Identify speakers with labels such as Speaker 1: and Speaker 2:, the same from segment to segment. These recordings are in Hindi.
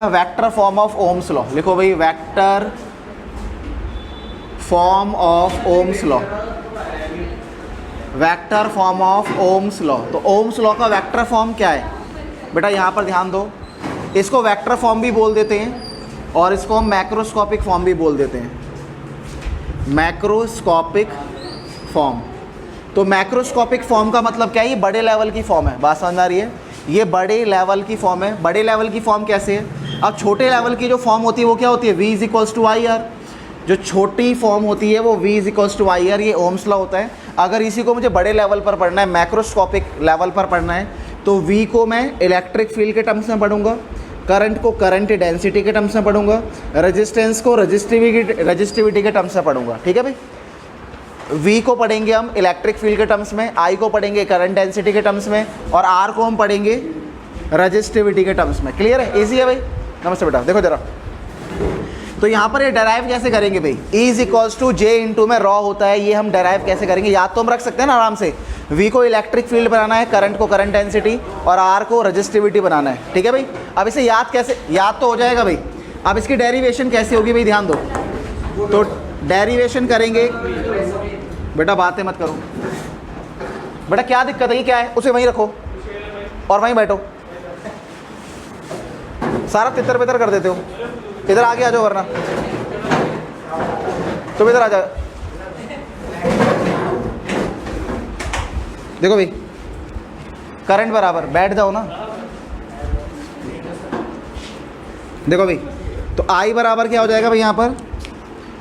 Speaker 1: Vector form of Ohm's law लिखो भाई, vector form of Ohm's law, vector form of Ohm's law. तो ओम्स लॉ का वेक्टर फॉर्म क्या है बेटा, यहाँ पर ध्यान दो। इसको वेक्टर फॉर्म भी बोल देते हैं और इसको हम मैक्रोस्कोपिक फॉर्म भी बोल देते हैं, मैक्रोस्कोपिक फॉर्म। तो मैक्रोस्कोपिक फॉर्म का मतलब क्या है, ये बड़े लेवल की फॉर्म है। बात समझ आ रही है, ये बड़े लेवल की फॉर्म है। बड़े लेवल की फॉर्म कैसे है? अब छोटे लेवल की जो फॉर्म होती है वो क्या होती है, V is equals to I R. जो छोटी फॉर्म होती है वो V is equals to I R, ये ओम्स लॉ होता है। अगर इसी को मुझे बड़े लेवल पर पढ़ना है, मैक्रोस्कोपिक लेवल पर पढ़ना है, तो V को मैं इलेक्ट्रिक फील्ड के टर्म्स में पढ़ूंगा, करंट को करंट डेंसिटी के टर्म्स में पढ़ूंगा, रेजिस्टेंस को रजिस्टिविटी के टर्म्स में पढ़ूंगा। ठीक है भाई, V को पढ़ेंगे हम इलेक्ट्रिक फील्ड के टर्म्स में, I को पढ़ेंगे करंट डेंसिटी के टर्म्स में, और R को हम पढ़ेंगे रजिस्टिविटी के टर्म्स में। क्लियर है, इजी है भाई। नमस्ते बेटा, देखो जरा, तो यहाँ पर ये डेराइव कैसे करेंगे भाई, E is equals to J into में रॉ होता है, ये हम डेराइव कैसे करेंगे, याद तो हम रख सकते हैं ना आराम से। V को इलेक्ट्रिक फील्ड बनाना है, करंट को करंट डेंसिटी, और R को रजिस्टिविटी बनाना है। ठीक है भाई, अब इसे याद कैसे, याद तो हो जाएगा भाई। अब इसकी डेरिवेशन कैसे होगी भाई, ध्यान दो। तो डेरिवेशन करेंगे बेटा, बातें मत करो बेटा, क्या दिक्कत है, क्या है, उसे वहीं रखो और वहीं बैठो। सारा तितर बितर कर देते हो। इधर आगे आ जाओ, वरना तुम इधर आ जाओ। देखो भाई, करंट बराबर, बैठ जाओ ना। देखो भाई, तो I बराबर क्या हो जाएगा भाई, यहाँ पर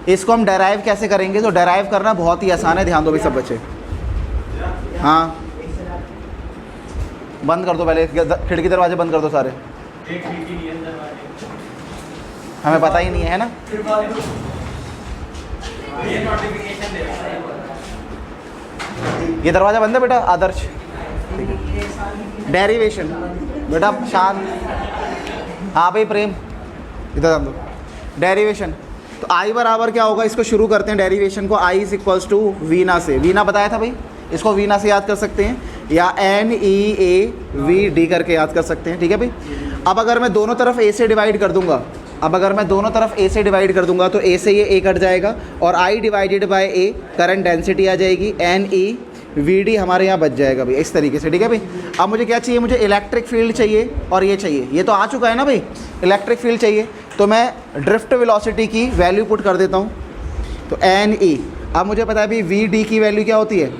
Speaker 1: इसको हम डेराइव कैसे करेंगे। तो डेराइव करना बहुत ही आसान है, ध्यान दो भाई सब बच्चे। हाँ, बंद कर दो पहले, खिड़की दरवाजे बंद कर दो सारे, हमें पता ही नहीं है ना। ये दरवाजा बंद है बेटा, आदर्श। डेरिवेशन बेटा, शांत। हाँ भाई प्रेम, इधर ध्यान दो। डेरिवेशन, तो I बराबर क्या होगा, इसको शुरू करते हैं डेरिवेशन को। I इज इक्वल्स टू वीना से, वीना बताया था भाई, इसको वीना से याद कर सकते हैं, या NEAVD करके याद कर सकते हैं। ठीक है भाई, अब अगर मैं दोनों तरफ A से डिवाइड कर दूंगा, अब अगर मैं दोनों तरफ A से डिवाइड कर दूंगा तो A से ये A कट जाएगा, और I divided by A current density आ जाएगी, NEVD हमारे यहाँ बच जाएगा भाई, इस तरीके से। ठीक है भाई, अब मुझे क्या चाहिए, मुझे इलेक्ट्रिक फील्ड चाहिए और ये चाहिए, ये तो आ चुका है ना भाई, इलेक्ट्रिक फील्ड चाहिए। तो मैं ड्रिफ्ट वेलोसिटी की वैल्यू पुट कर देता हूँ, तो NE। अब मुझे पता है भाई VD की वैल्यू क्या होती है,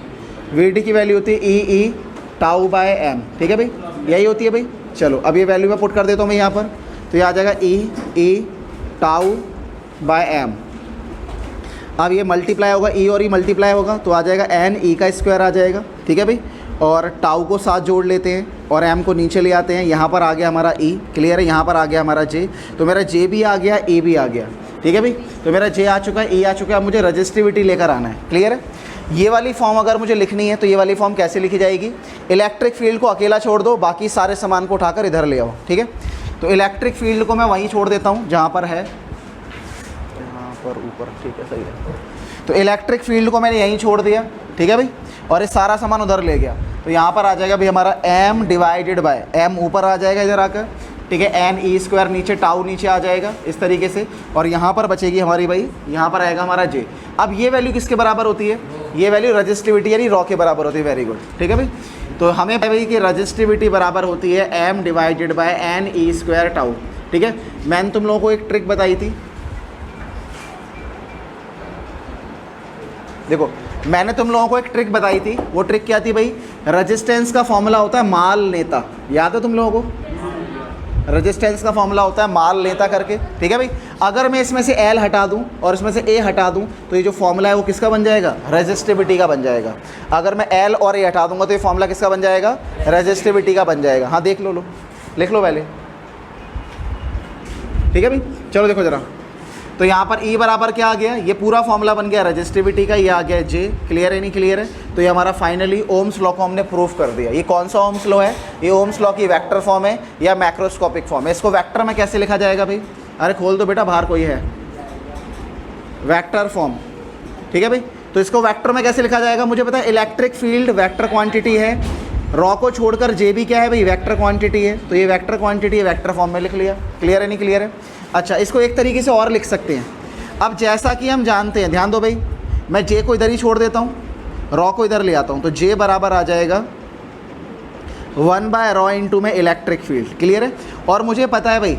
Speaker 1: VD की वैल्यू होती है EE टाउ बाय M। ठीक है भाई, यही होती है भाई। चलो अब ये वैल्यू मैं पुट कर देता हूँ मैं यहाँ पर, तो ये आ जाएगा EE टाउ बाय M। अब ये मल्टीप्लाई होगा, E और E मल्टीप्लाई होगा, तो आ जाएगा NE का स्क्वायर आ जाएगा। ठीक है भाई, और टाउ को साथ जोड़ लेते हैं और M को नीचे ले आते हैं। यहाँ पर आ गया हमारा E, क्लियर है, यहाँ पर आ गया हमारा J, तो मेरा J भी आ गया, E भी आ गया। ठीक है भाई, तो मेरा J आ चुका है, E आ चुका है, अब मुझे रजिस्टिविटी लेकर आना है। क्लियर है, ये वाली फॉर्म अगर मुझे लिखनी है तो ये वाली फॉर्म कैसे लिखी जाएगी, इलेक्ट्रिक फील्ड को अकेला छोड़ दो, बाकी सारे सामान को उठाकर इधर ले आओ। ठीक है, तो इलेक्ट्रिक फील्ड को मैं वहीं छोड़ देता हूँ जहाँ पर है, यहाँ पर ऊपर। ठीक है, सही है, तो इलेक्ट्रिक फील्ड को मैंने यहीं छोड़ दिया। ठीक है भाई, और ये सारा सामान उधर ले गया, तो यहाँ पर आ जाएगा भाई हमारा M डिवाइडेड बाय M, ऊपर आ जाएगा इधर आकर। ठीक है, NE स्क्वायर नीचे, टाउ नीचे आ जाएगा इस तरीके से, और यहाँ पर बचेगी हमारी भाई, यहाँ पर आएगा हमारा J। अब ये वैल्यू किसके बराबर होती है, ये वैल्यू रजिस्टिविटी यानी रॉ के बराबर होती है। Very good. ठीक है भाई, तो हमें भाई कि रजिस्टिविटी बराबर होती है M divided by NE square tau. ठीक है, मैंने तुम लोगों को एक ट्रिक बताई थी, देखो मैंने तुम लोगों को एक ट्रिक बताई थी, वो ट्रिक क्या थी भाई, रेजिस्टेंस का फॉर्मूला होता है माल नेता, याद है तुम लोगों को, रेजिस्टेंस का फॉर्मूला होता है माल नेता करके। ठीक है भाई, अगर मैं इसमें से L हटा दूं और इसमें से A हटा दूं तो ये जो फॉर्मूला है वो किसका बन जाएगा, रेजिस्टिविटी का बन जाएगा। अगर मैं L और A हटा दूंगा तो ये फॉर्मूला किसका बन जाएगा, रेजिस्टिविटी का बन जाएगा। हाँ देख लो, लिख लो पहले। ठीक है भाई, चलो देखो जरा, तो यहाँ पर E बराबर क्या आ गया, ये पूरा फॉर्मूला बन गया रेजिस्टिविटी का, ये आ गया J। क्लियर है नहीं क्लियर है, तो ये हमारा फाइनली ओम्स लॉ को हमने प्रूफ कर दिया। ये कौन सा ओम्स लॉ है, ये ओम्स लॉ की वेक्टर फॉर्म है या मैक्रोस्कोपिक फॉर्म है। इसको वेक्टर में कैसे लिखा जाएगा भाई, अरे खोल दो बेटा, बाहर कोई है, वेक्टर फॉर्म। ठीक है भाई, तो इसको वेक्टर में कैसे लिखा जाएगा, मुझे पता है इलेक्ट्रिक फील्ड वेक्टर क्वांटिटी है, रॉ को छोड़कर जे भी क्या है भाई, वेक्टर क्वांटिटी है, तो ये वेक्टर क्वांटिटी है, वेक्टर फॉर्म में लिख लिया। क्लियर है नहीं क्लियर है? अच्छा, इसको एक तरीके से और लिख सकते हैं। अब जैसा कि हम जानते हैं, ध्यान दो भाई, मैं जे को इधर ही छोड़ देता हूँ, रॉ को इधर ले आता हूँ, तो जे बराबर आ जाएगा 1/ρ इंटू में इलेक्ट्रिक फील्ड। क्लियर है? और मुझे पता है भाई,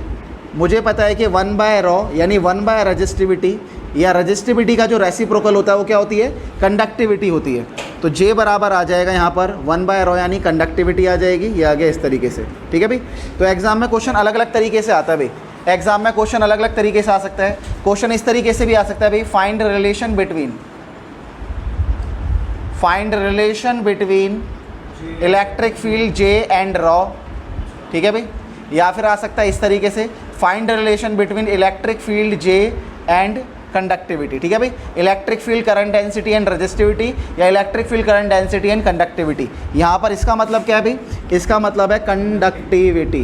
Speaker 1: मुझे पता है कि 1/ρ यानी 1 रजिस्टिविटी, या रजिस्टिविटी का जो रेसिप्रोकल होता है वो क्या होती है, कंडक्टिविटी होती है। तो जे बराबर आ जाएगा यहाँ पर 1/ρ यानी कंडक्टिविटी आ जाएगी, ये आ गया इस तरीके से। ठीक है भाई? तो एग्जाम में क्वेश्चन अलग अलग तरीके से आता है भाई, एग्जाम में क्वेश्चन अलग अलग तरीके से आ सकता है। क्वेश्चन इस तरीके से भी आ सकता है भाई, find relation between electric field J and raw. ठीक है भाई? या फिर आ सकता है इस तरीके से, find relation between electric field J and conductivity. ठीक है भाई? Electric field current density and resistivity, या electric field current density and conductivity. यहाँ पर इसका मतलब क्या है भाई, इसका मतलब है कंडक्टिविटी।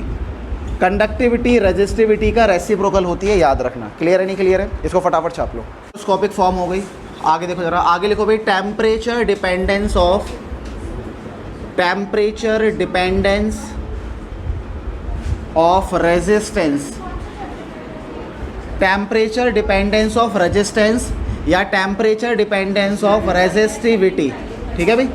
Speaker 1: कंडक्टिविटी रेजिस्टिविटी का रेसिप्रोकल होती है, याद रखना। क्लियर है नहीं क्लियर है? इसको फटाफट छाप लो। स्कोपिक फॉर्म हो गई। आगे देखो जरा, आगे लिखो भाई, temperature dependence of resistance, temperature dependence of resistance या टेम्परेचर डिपेंडेंस ऑफ रेजिस्टिविटी। ठीक है भाई?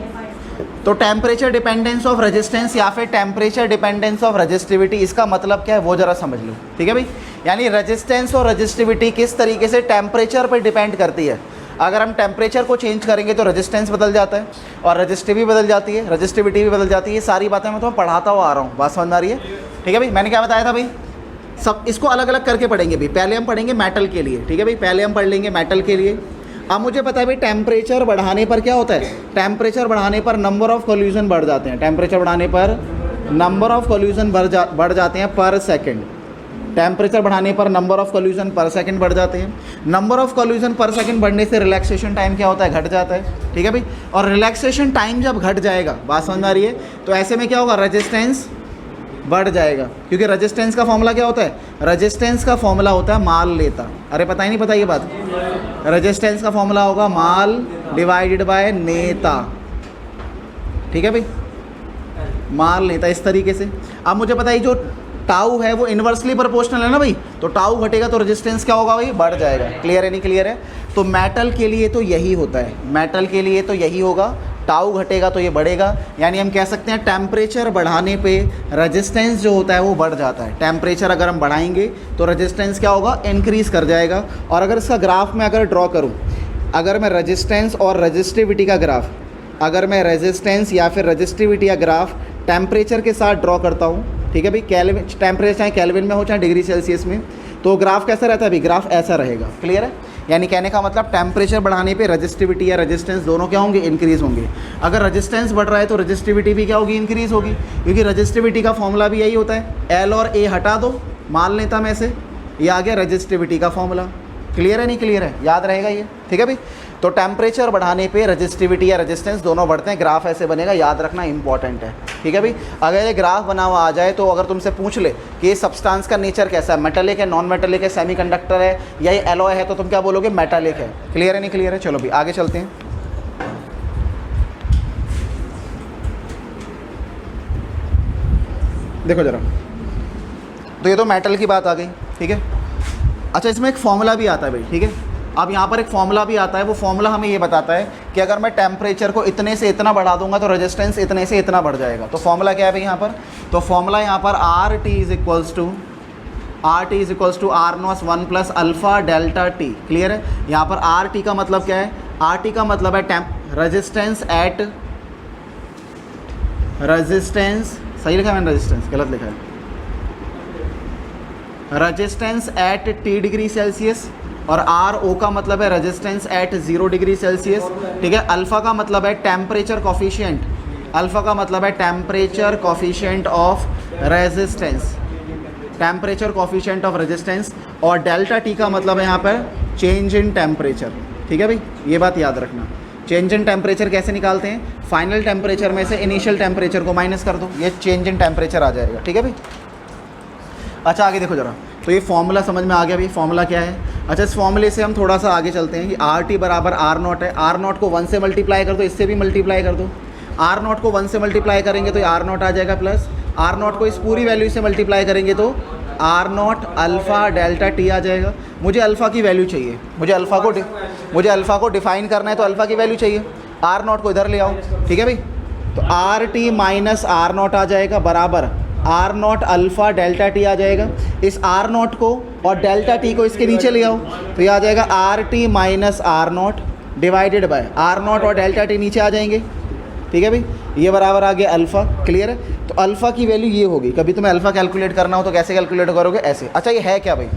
Speaker 1: तो टेम्परेचर डिपेंडेंस ऑफ रेजिस्टेंस या फिर टेम्परेचर डिपेंडेंस ऑफ रेजिस्टिविटी, इसका मतलब क्या है वो जरा समझ लो। ठीक है भाई? यानी रेजिस्टेंस और रेजिस्टिविटी किस तरीके से टेम्परेचर पर डिपेंड करती है। अगर हम टेम्परेचर को चेंज करेंगे तो रेजिस्टेंस बदल जाता है, और रेजिस्टिविटी बदल जाती है, रेजिस्टिविटी भी बदल जाती है। ये सारी बातें मैं तुम्हें पढ़ाता हुआ आ रहा हूँ, बात समझ में आ रही है? ठीक है भाई? मैंने क्या बताया था भाई, सब इसको अलग अलग करके पढ़ेंगे भाई। पहले हम पढ़ेंगे मेटल के लिए। ठीक है भाई? पहले हम पढ़ लेंगे मेटल के लिए। अब मुझे पता है भाई, टेम्परेचर बढ़ाने पर क्या होता है, टेम्परेचर बढ़ाने पर नंबर ऑफ़ कोल्यूशन बढ़ जाते हैं। टेम्परेचर बढ़ाने पर नंबर ऑफ़ कोल्यूशन बढ़ जाते हैं पर सेकंड। टेम्परेचर बढ़ाने पर नंबर ऑफ़ कोल्यूशन पर सेकंड बढ़ जाते हैं। नंबर ऑफ़ कोल्यूशन पर सेकंड बढ़ने से रिलैक्सेशन टाइम क्या होता है, घट जाता है। ठीक है भाई? और रिलैक्सेशन टाइम जब घट जाएगा, बात समझ में आ रही है, तो ऐसे में क्या होगा, रेजिस्टेंस बढ़ जाएगा। क्योंकि रेजिस्टेंस का फॉर्मूला क्या होता है, रेजिस्टेंस का फॉर्मूला होता है माल लेता। अरे पता ही नहीं, पता ये बात, रेजिस्टेंस का फॉर्मूला होगा माल डिवाइडेड बाय नेता। ठीक है भाई? माल नेता, इस तरीके से। अब मुझे पता है जो टाउ है वो इन्वर्सली प्रोपोर्शनल है ना भाई, तो टाउ घटेगा तो रेजिस्टेंस क्या होगा भाई, बढ़ जाएगा। क्लियर है नहीं क्लियर है? तो मेटल के लिए तो यही होता है, मेटल के लिए तो यही होगा, टाउ घटेगा तो ये बढ़ेगा। यानी हम कह सकते हैं टेम्परेचर बढ़ाने पे रेजिस्टेंस जो होता है वो बढ़ जाता है। टेम्परेचर अगर हम बढ़ाएंगे तो रेजिस्टेंस क्या होगा, इंक्रीज़ कर जाएगा। और अगर इसका ग्राफ मैं अगर ड्रॉ करूँ, अगर मैं रेजिस्टेंस और रेजिस्टिविटी का ग्राफ, अगर मैं रेजिस्टेंस या फिर रेजिस्टिविटी का ग्राफ टेम्परेचर के साथ ड्रॉ करता हूँ, ठीक है भाई, केल्विन, टेम्परेचर चाहे केल्विन में हो चाहे डिग्री सेल्सियस में, तो ग्राफ कैसा रहता है भाई, ग्राफ ऐसा रहेगा। क्लियर है? यानी कहने का मतलब टेम्परेचर बढ़ाने पे रेजिस्टिविटी या रेजिस्टेंस दोनों क्या होंगे, इंक्रीज़ होंगे। अगर रेजिस्टेंस बढ़ रहा है तो रेजिस्टिविटी भी क्या होगी, इंक्रीज़ होगी। क्योंकि रेजिस्टिविटी का फॉर्मूला भी यही होता है, एल और ए हटा दो मान लेता मैं से, ये आ गया रेजिस्टिविटी का फॉर्मूला। क्लियर है नहीं क्लियर है? याद रहेगा ये। ठीक है भाई? तो टेम्परेचर बढ़ाने पे रेजिस्टिविटी या रेजिस्टेंस दोनों बढ़ते हैं। ग्राफ ऐसे बनेगा, याद रखना इंपॉर्टेंट है। ठीक है भाई? अगर ये ग्राफ बना हुआ आ जाए तो अगर तुमसे पूछ ले कि ये सब्सटेंस का नेचर कैसा है, मेटालिक है, नॉन मेटालिक है, सेमीकंडक्टर है या ये एलॉय है, तो तुम क्या बोलोगे, मेटालिक है। क्लियर है नहीं क्लियर है? चलो भाई आगे चलते हैं। देखो जरा, तो ये तो मेटल की बात आ गई। ठीक है? अच्छा, इसमें एक फॉर्मूला भी आता है भाई। ठीक है? अब यहाँ पर एक फॉर्मूला भी आता है, वो फॉर्मूला हमें ये बताता है कि अगर मैं टेम्परेचर को इतने से इतना बढ़ा दूंगा तो रेजिस्टेंस इतने से इतना बढ़ जाएगा। तो फॉर्मूला क्या है भाई यहाँ पर, तो फॉर्मूला यहाँ पर R T is equals to R naught 1 plus alpha delta T. Clear है? यहाँ पर आर टी का मतलब क्या है, आर टी का मतलब है रेजिस्टेंस एट, रेजिस्टेंस सही लिखा है मैंने, रेजिस्टेंस गलत लिखा है, resistance at T degree Celsius, और आर ओ का मतलब है रेजिस्टेंस एट 0 डिग्री सेल्सियस। ठीक है? अल्फ़ा का मतलब है टेम्परेचर कॉफिशिएंट, अल्फ़ा का मतलब है temperature coefficient of resistance, temperature coefficient of resistance, और डेल्टा टी का मतलब है यहाँ पर चेंज इन टेम्परेचर। ठीक है भाई? ये बात याद रखना। चेंज इन टेम्परेचर कैसे निकालते हैं, फाइनल टेम्परेचर में से इनिशियल टेम्परेचर को माइनस कर दो, ये चेंज इन टेम्परेचर आ जाएगा। ठीक है भाई? अच्छा आगे देखो जरा, तो ये फॉर्मूला समझ में आ गया भाई, फॉर्मूला क्या है। अच्छा, इस फॉर्मूले से हम थोड़ा सा आगे चलते हैं कि आर टी बराबर आर नॉट है, आर नॉट को 1 से मल्टीप्लाई कर दो, इससे भी मल्टीप्लाई कर दो, आर नॉट को 1 से मल्टीप्लाई करेंगे तो ये आर नॉट आ जाएगा, प्लस आर नॉट को इस पूरी वैल्यू से मल्टीप्लाई करेंगे तो R naught alpha delta T आ जाएगा। मुझे अल्फ़ा की वैल्यू चाहिए, मुझे अल्फ़ा को डिफाइन करना है, तो अल्फ़ा की वैल्यू चाहिए। आर नॉट को इधर ले आओ, ठीक है भाई। तो R T minus R naught आ जाएगा बराबर R naught alpha delta T आ जाएगा। इस आर नॉट को और डेल्टा टी को इसके नीचे ले आओ, तो ये आ जाएगा R T minus R naught divided by R naught और डेल्टा टी नीचे आ जाएंगे, ठीक है भाई। ये बराबर आ गया अल्फ़ा, क्लियर है। तो अल्फ़ा की वैल्यू ये होगी। कभी तुम्हें अल्फ़ा कैलकुलेट करना हो तो कैसे कैलकुलेट करोगे, ऐसे। अच्छा ये है क्या भाई,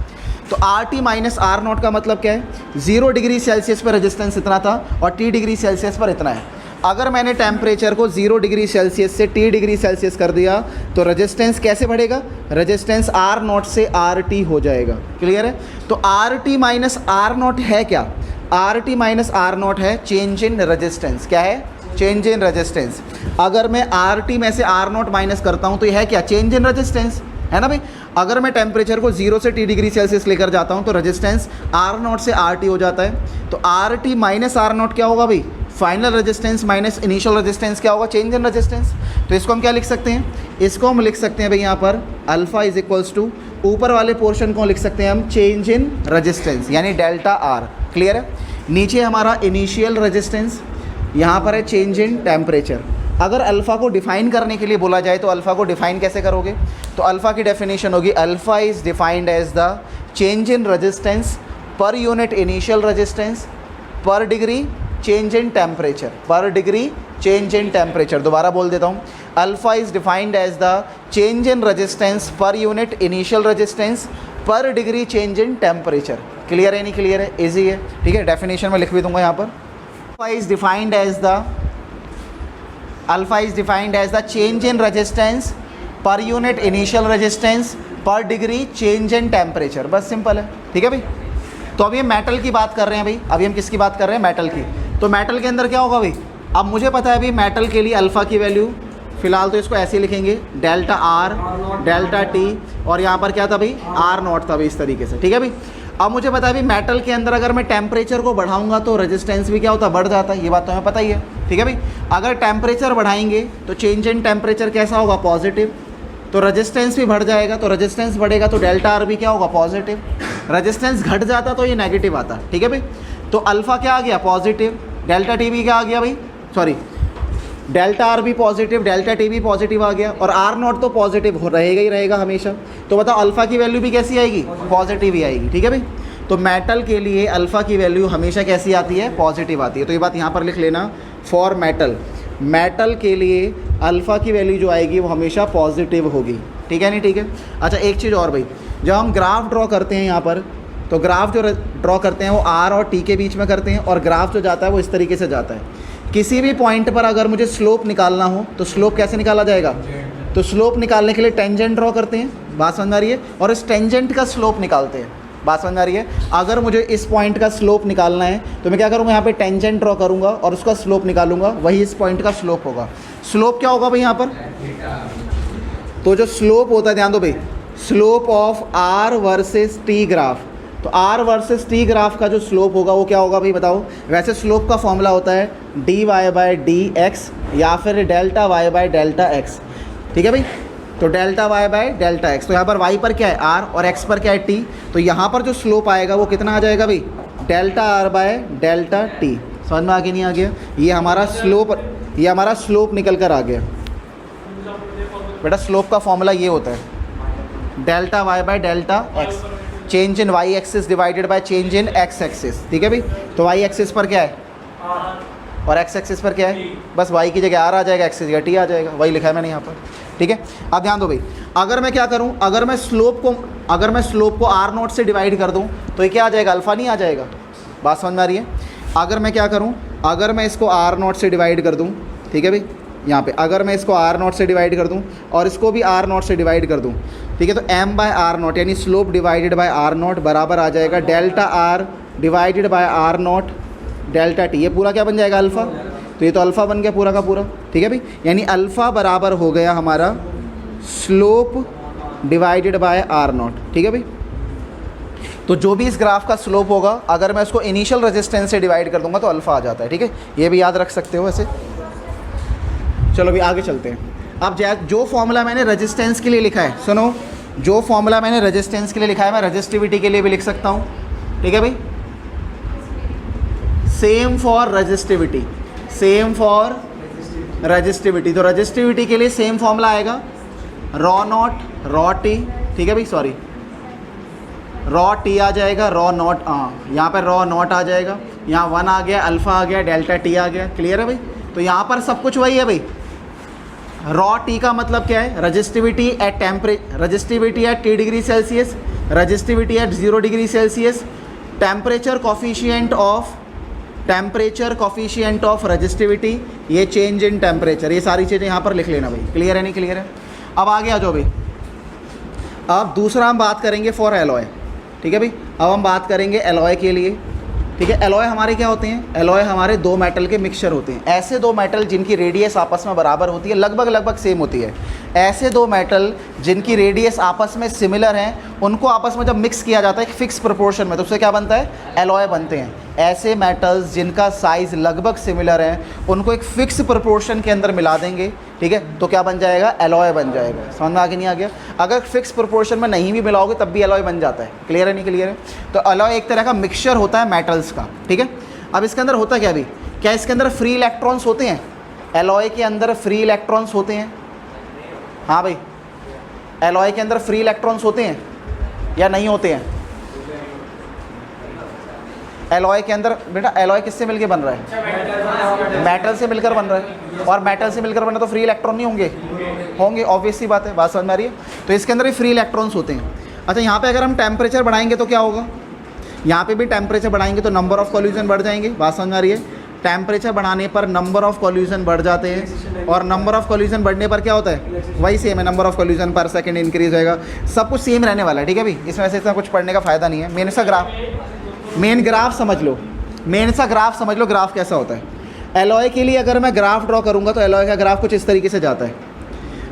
Speaker 1: तो R T minus R naught का मतलब क्या है, 0 डिग्री सेल्सियस पर रेजिस्टेंस इतना था और T डिग्री सेल्सियस पर इतना है। अगर मैंने टेम्परेचर को 0 डिग्री सेल्सियस से T डिग्री सेल्सियस कर दिया तो रेजिस्टेंस कैसे बढ़ेगा, रेजिस्टेंस आर नॉट से आर टी हो जाएगा, क्लियर है। तो R T minus R naught है क्या, R T minus R naught है चेंज इन रेजिस्टेंस। क्या है, चेंज इन रेजिस्टेंस। अगर मैं आर टी में से आर नॉट माइनस करता हूँ तो यह है क्या, चेंज इन रेजिस्टेंस, है ना भाई। अगर मैं टेम्परेचर को 0 से T डिग्री सेल्सियस लेकर जाता हूँ तो रेजिस्टेंस आर नॉट से आर टी हो जाता है। तो R T minus R naught क्या होगा भाई, final resistance minus initial resistance क्या होगा, चेंज इन रेजिस्टेंस। तो इसको हम क्या लिख सकते हैं, इसको हम लिख सकते हैं भाई यहाँ पर अल्फ़ा इज इक्वल्स टू, ऊपर वाले पोर्शन को लिख सकते हैं हम चेंज इन रेजिस्टेंस यानी डेल्टा आर, क्लियर है। नीचे हमारा इनिशियल रेजिस्टेंस, यहाँ पर है चेंज इन टेम्परेचर। अगर अल्फ़ा को डिफ़ाइन करने के लिए बोला जाए तो अल्फ़ा को डिफ़ाइन कैसे करोगे, तो अल्फ़ा की डेफिनेशन होगी alpha is defined as the change in resistance per unit initial resistance per degree change in temperature, per degree change in temperature. दोबारा बोल देता हूँ, alpha is defined as the change in resistance per unit initial resistance per degree change in temperature. Clear है, नहीं क्लियर है, ईजी है, ठीक है। डेफिनेशन में लिख भी दूंगा यहाँ पर, alpha is defined as the change in resistance per unit initial resistance per degree change in temperature, बस सिंपल है, ठीक है भाई। तो अभी हम मेटल की बात कर रहे हैं भाई, अभी हम किसकी बात कर रहे हैं, मेटल की। तो मेटल के अंदर क्या होगा भाई, अब मुझे पता है भाई मेटल के लिए अल्फ़ा की वैल्यू, फिलहाल तो इसको ऐसे लिखेंगे डेल्टा आर डेल्टा टी, और यहाँ पर क्या था भाई, आर नॉट था भाई, इस तरीके से, ठीक है भाई। अब मुझे पता है भाई मेटल के अंदर अगर मैं टेम्परेचर को बढ़ाऊंगा तो रेजिस्टेंस भी क्या होता है, बढ़ जाता है, ये बात तो हमें पता ही है, ठीक है भाई। अगर टेम्परेचर बढ़ाएंगे तो चेंज इन टेम्परेचर कैसा होगा, पॉजिटिव, तो रेजिस्टेंस भी बढ़ जाएगा, तो रेजिस्टेंस बढ़ेगा तो डेल्टा आर भी क्या होगा, पॉजिटिव। रेजिस्टेंस घट जाता तो ये नेगेटिव आता, ठीक है भाई। तो अल्फ़ा क्या आ गया, पॉजिटिव, डेल्टा टी भी क्या आ गया भाई, सॉरी डेल्टा आर भी पॉजिटिव, डेल्टा टी भी पॉजिटिव आ गया, और आर नॉट तो पॉजिटिव रहेगा ही रहेगा हमेशा। तो बताओ अल्फ़ा की वैल्यू भी कैसी आएगी, पॉजिटिव ही आएगी, ठीक है भाई। तो मेटल के लिए अल्फ़ा की वैल्यू हमेशा कैसी आती है, पॉजिटिव आती है। तो ये बात यहाँ पर लिख लेना, फॉर मेटल, मेटल के लिए अल्फ़ा की वैल्यू जो आएगी वो हमेशा पॉजिटिव होगी, ठीक है, नहीं ठीक है। अच्छा एक चीज़ और भाई, जब हम ग्राफ ड्रॉ करते हैं यहाँ पर, तो ग्राफ जो ड्रॉ करते हैं वो आर और टी के बीच में करते हैं, और ग्राफ जो जाता है वो इस तरीके से जाता है। किसी भी पॉइंट पर अगर मुझे स्लोप निकालना हो तो स्लोप कैसे निकाला जाएगा, तो स्लोप निकालने के लिए टेंजेंट ड्रॉ करते हैं, बात समझ आ रही है, और इस टेंजेंट का स्लोप निकालते हैं, बात समझ आ रही है। अगर मुझे इस पॉइंट का स्लोप निकालना है तो मैं क्या करूँगा, यहाँ पे टेंजेंट ड्रॉ करूँगा और उसका स्लोप निकालूंगा, वही इस पॉइंट का स्लोप होगा। स्लोप क्या होगा भाई यहाँ पर, तो जो स्लोप होता है, ध्यान दो भाई, slope of R versus T graph, तो आर वर्सेस टी ग्राफ का जो स्लोप होगा वो क्या होगा भाई, बताओ। वैसे स्लोप का फॉर्मूला होता है D Y by D X या फिर delta Y by delta X, ठीक है भाई। तो delta Y by delta X, तो यहाँ पर वाई पर क्या है, आर, और एक्स पर क्या है, टी। तो यहाँ पर जो स्लोप आएगा वो कितना आ जाएगा भाई, delta R by delta T. समझ में आगे नहीं आ गया, ये हमारा स्लोप निकल कर आ गया बेटा। स्लोप का फॉर्मूला ये होता है delta Y by delta X, change in Y axis divided by change in X axis, ठीक है भाई। तो वाई एक्सिस पर क्या है और एक्स एक्सिस पर क्या है, बस वाई की जगह आर आ जाएगा, एक्स की जगह टी आ जाएगा, वही लिखा है मैंने यहाँ पर, ठीक है। अब ध्यान दो भाई, अगर मैं क्या करूँ, अगर मैं स्लोप को आर नॉट से डिवाइड कर दूँ तो ये क्या आ जाएगा, अल्फ़ा नहीं आ जाएगा, बात समझ में आ रही है। अगर मैं क्या करूँ, अगर मैं इसको आर नॉट से डिवाइड कर दूँ, ठीक है भाई, यहाँ पे अगर मैं इसको आर नॉट से डिवाइड कर दूँ और इसको भी आर नॉट से डिवाइड कर दूँ, ठीक है, तो एम बाय आर नॉट यानी slope divided by R naught बराबर आ जाएगा delta R divided by R naught delta T. ये पूरा क्या बन जाएगा, अल्फ़ा। तो ये तो अल्फ़ा बन गया पूरा का पूरा, ठीक है भाई। यानी अल्फ़ा बराबर हो गया हमारा slope divided by R naught, ठीक है भाई। तो जो भी इस ग्राफ का स्लोप होगा, अगर मैं उसको इनिशियल रेजिस्टेंस से डिवाइड कर दूंगा तो अल्फ़ा आ जाता है, ठीक है। ये भी याद रख सकते हो ऐसे। चलो अभी आगे चलते हैं। अब जो फॉर्मूला मैंने रेजिस्टेंस के लिए लिखा है, सुनो, जो फॉर्मूला मैंने रेजिस्टेंस के लिए लिखा है मैं रेजिस्टिविटी के लिए भी लिख सकता हूँ, ठीक है भाई। Same for resistivity, same for resistivity, तो रेजिस्टिविटी के लिए सेम फॉर्मूला आएगा रॉ नॉट रॉ टी, ठीक है भाई, सॉरी रॉ टी आ जाएगा, रॉ नॉट, यहाँ पर रॉ नॉट आ जाएगा, यहाँ 1 आ गया, अल्फ़ा आ गया, डेल्टा टी आ गया, क्लियर है भाई। तो यहाँ पर सब कुछ वही है भाई। रॉ टी का मतलब क्या है, resistivity at resistivity at T degree Celsius, resistivity at 0 degree Celsius, temperature coefficient of resistivity, ये चेंज इन टेम्परेचर, ये सारी चीज़ें यहाँ पर लिख लेना भाई। क्लियर है नहीं क्लियर है? अब आगे आ जाओ भाई। अब दूसरा हम बात करेंगे फॉर एलॉय, ठीक है भाई। अब हम बात करेंगे एलॉय के लिए, ठीक है। एलॉय हमारे क्या होते हैं, एलॉय हमारे दो मेटल के मिक्सचर होते हैं। ऐसे दो मेटल जिनकी रेडियस आपस में बराबर होती है, लगभग सेम होती है। ऐसे दो मेटल जिनकी रेडियस आपस में सिमिलर हैं, उनको आपस में जब मिक्स किया जाता है एक फिक्स प्रोपोर्शन में, तो उससे क्या बनता है, एलॉय बनते हैं। ऐसे मेटल्स जिनका साइज़ लगभग सिमिलर है, उनको एक फिक्स प्रोपोर्शन के अंदर मिला देंगे, ठीक है, तो क्या बन जाएगा, एलॉय बन जाएगा। समझ में आगे नहीं आ गया? अगर फिक्स प्रोपोर्शन में नहीं भी मिलाओगे तब भी एलॉय बन जाता है। क्लियर है नहीं क्लियर है? तो एलॉय एक तरह का मिक्सचर होता है मेटल्स का, ठीक है। अब इसके अंदर होता क्या भी, क्या इसके अंदर फ्री इलेक्ट्रॉन्स होते हैं? एलॉय के अंदर फ्री इलेक्ट्रॉन्स होते हैं? हाँ भाई, एलॉय के अंदर फ्री इलेक्ट्रॉन्स होते हैं या नहीं होते हैं? एलॉय के अंदर बेटा, एलॉय किससे मिलकर बन रहा है, मेटल से मिलकर बन रहा है, और मेटल से मिलकर बना तो फ्री इलेक्ट्रॉन नहीं होंगे? होंगे, ऑब्वियस सी बात है, बात समझ में आ रही है? तो इसके अंदर भी फ्री इलेक्ट्रॉन्स होते हैं। अच्छा, यहाँ पे अगर हम टेम्परेचर बढ़ाएंगे तो क्या होगा, यहाँ पे भी टेम्परेचर बढ़ाएंगे तो नंबर ऑफ कॉल्यूजन बढ़ जाएंगे, बात समझ में आ रही है? टेम्परेचर बढ़ाने पर नंबर ऑफ कॉल्यूजन बढ़ जाते हैं, और नंबर ऑफ कॉल्यूजन बढ़ने पर क्या होता है, वही सेम है, नंबर ऑफ कॉल्यूजन पर सेकंड इंक्रीज होएगा, सब कुछ सेम रहने वाला है, ठीक है भाई। इसमें से इतना कुछ पढ़ने का फ़ायदा नहीं है। मेन ग्राफ समझ लो, मेन सा ग्राफ समझ लो, ग्राफ कैसा होता है। एलॉय के लिए अगर मैं ग्राफ ड्रॉ करूँगा तो एलॉय का ग्राफ कुछ इस तरीके से जाता है।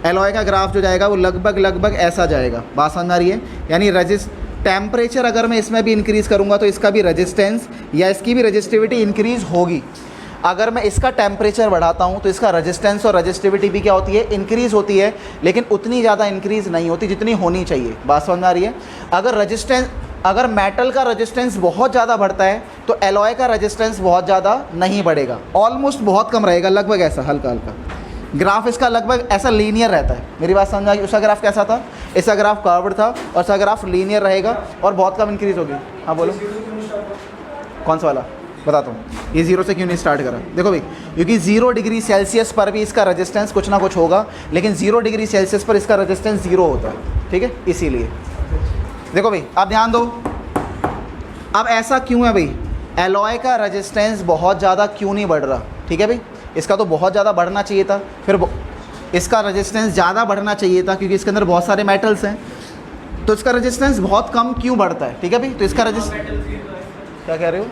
Speaker 1: एलॉय का ग्राफ जो जाएगा वो लगभग ऐसा जाएगा, बात समझ आ रही है? यानी टेम्परेचर अगर मैं इसमें भी इंक्रीज़ करूँगा तो इसका भी रेजिस्टेंस या इसकी भी रजिस्टिविटी इंक्रीज़ होगी। अगर मैं इसका टेम्परेचर बढ़ाता हूँ तो इसका रेजिस्टेंस और रजिस्टिविटी भी क्या होती है, इंक्रीज़ होती है, लेकिन उतनी ज़्यादा इंक्रीज़ नहीं होती जितनी होनी चाहिए, बात समझ में आ रही है? अगर मेटल का रेजिस्टेंस बहुत ज़्यादा बढ़ता है तो एलॉय का रेजिस्टेंस बहुत ज़्यादा नहीं बढ़ेगा, ऑलमोस्ट बहुत कम रहेगा, लगभग ऐसा हल्का हल्का। ग्राफ इसका लगभग ऐसा लीनियर रहता है, मेरी बात समझ आ गई? उसका ग्राफ कैसा था, इसका ग्राफ कर्व्ड था, और इसका ग्राफ लीनियर रहेगा और बहुत कम इंक्रीज़ होगी। हाँ बोलो, कौन सा वाला बताता हूँ। ये 0 से क्यों नहीं स्टार्ट करा, देखो भाई, क्योंकि 0 डिग्री सेल्सियस पर भी इसका रेजिस्टेंस कुछ ना कुछ होगा, लेकिन 0 डिग्री सेल्सियस पर इसका रेजिस्टेंस 0 होता है, ठीक है, इसीलिए। देखो भाई, आप ध्यान दो, अब ऐसा क्यों है भाई, एलॉय का रेजिस्टेंस बहुत ज़्यादा क्यों नहीं बढ़ रहा, ठीक है भाई? इसका तो बहुत ज़्यादा बढ़ना चाहिए था, फिर इसका रेजिस्टेंस ज़्यादा बढ़ना चाहिए था क्योंकि इसके अंदर बहुत सारे मेटल्स हैं, तो इसका रेजिस्टेंस बहुत कम क्यों बढ़ता है, ठीक है भाई? तो इसका क्या कह रहे हो,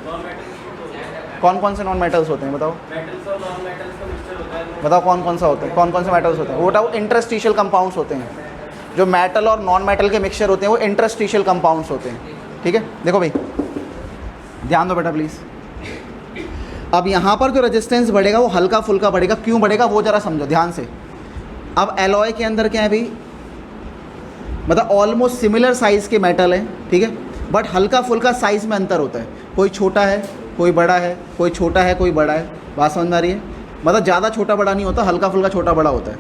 Speaker 1: कौन कौन से नॉन मेटल्स होते हैं बताओ, बताओ कौन कौन सा होता है, कौन कौन से मेटल्स होते हैं? वो इंटरस्टिशियल कंपाउंड्स होते हैं, जो मेटल और नॉन मेटल के मिक्सचर होते हैं वो इंटरस्टिशियल कंपाउंड्स होते हैं, ठीक है। देखो भाई, ध्यान दो बेटा प्लीज़। अब यहाँ पर जो रेजिस्टेंस बढ़ेगा वो हल्का फुल्का बढ़ेगा, क्यों बढ़ेगा वो ज़रा समझो ध्यान से। अब एलॉय के अंदर क्या है भाई, मतलब ऑलमोस्ट सिमिलर साइज़ के मेटल हैं, ठीक है, बट हल्का फुल्का साइज़ में अंतर होता है, कोई छोटा है कोई बड़ा है, कोई छोटा है कोई बड़ा है, बात समझ में आ रही है? मतलब ज़्यादा छोटा बड़ा नहीं होता, हल्का फुल्का छोटा बड़ा होता है।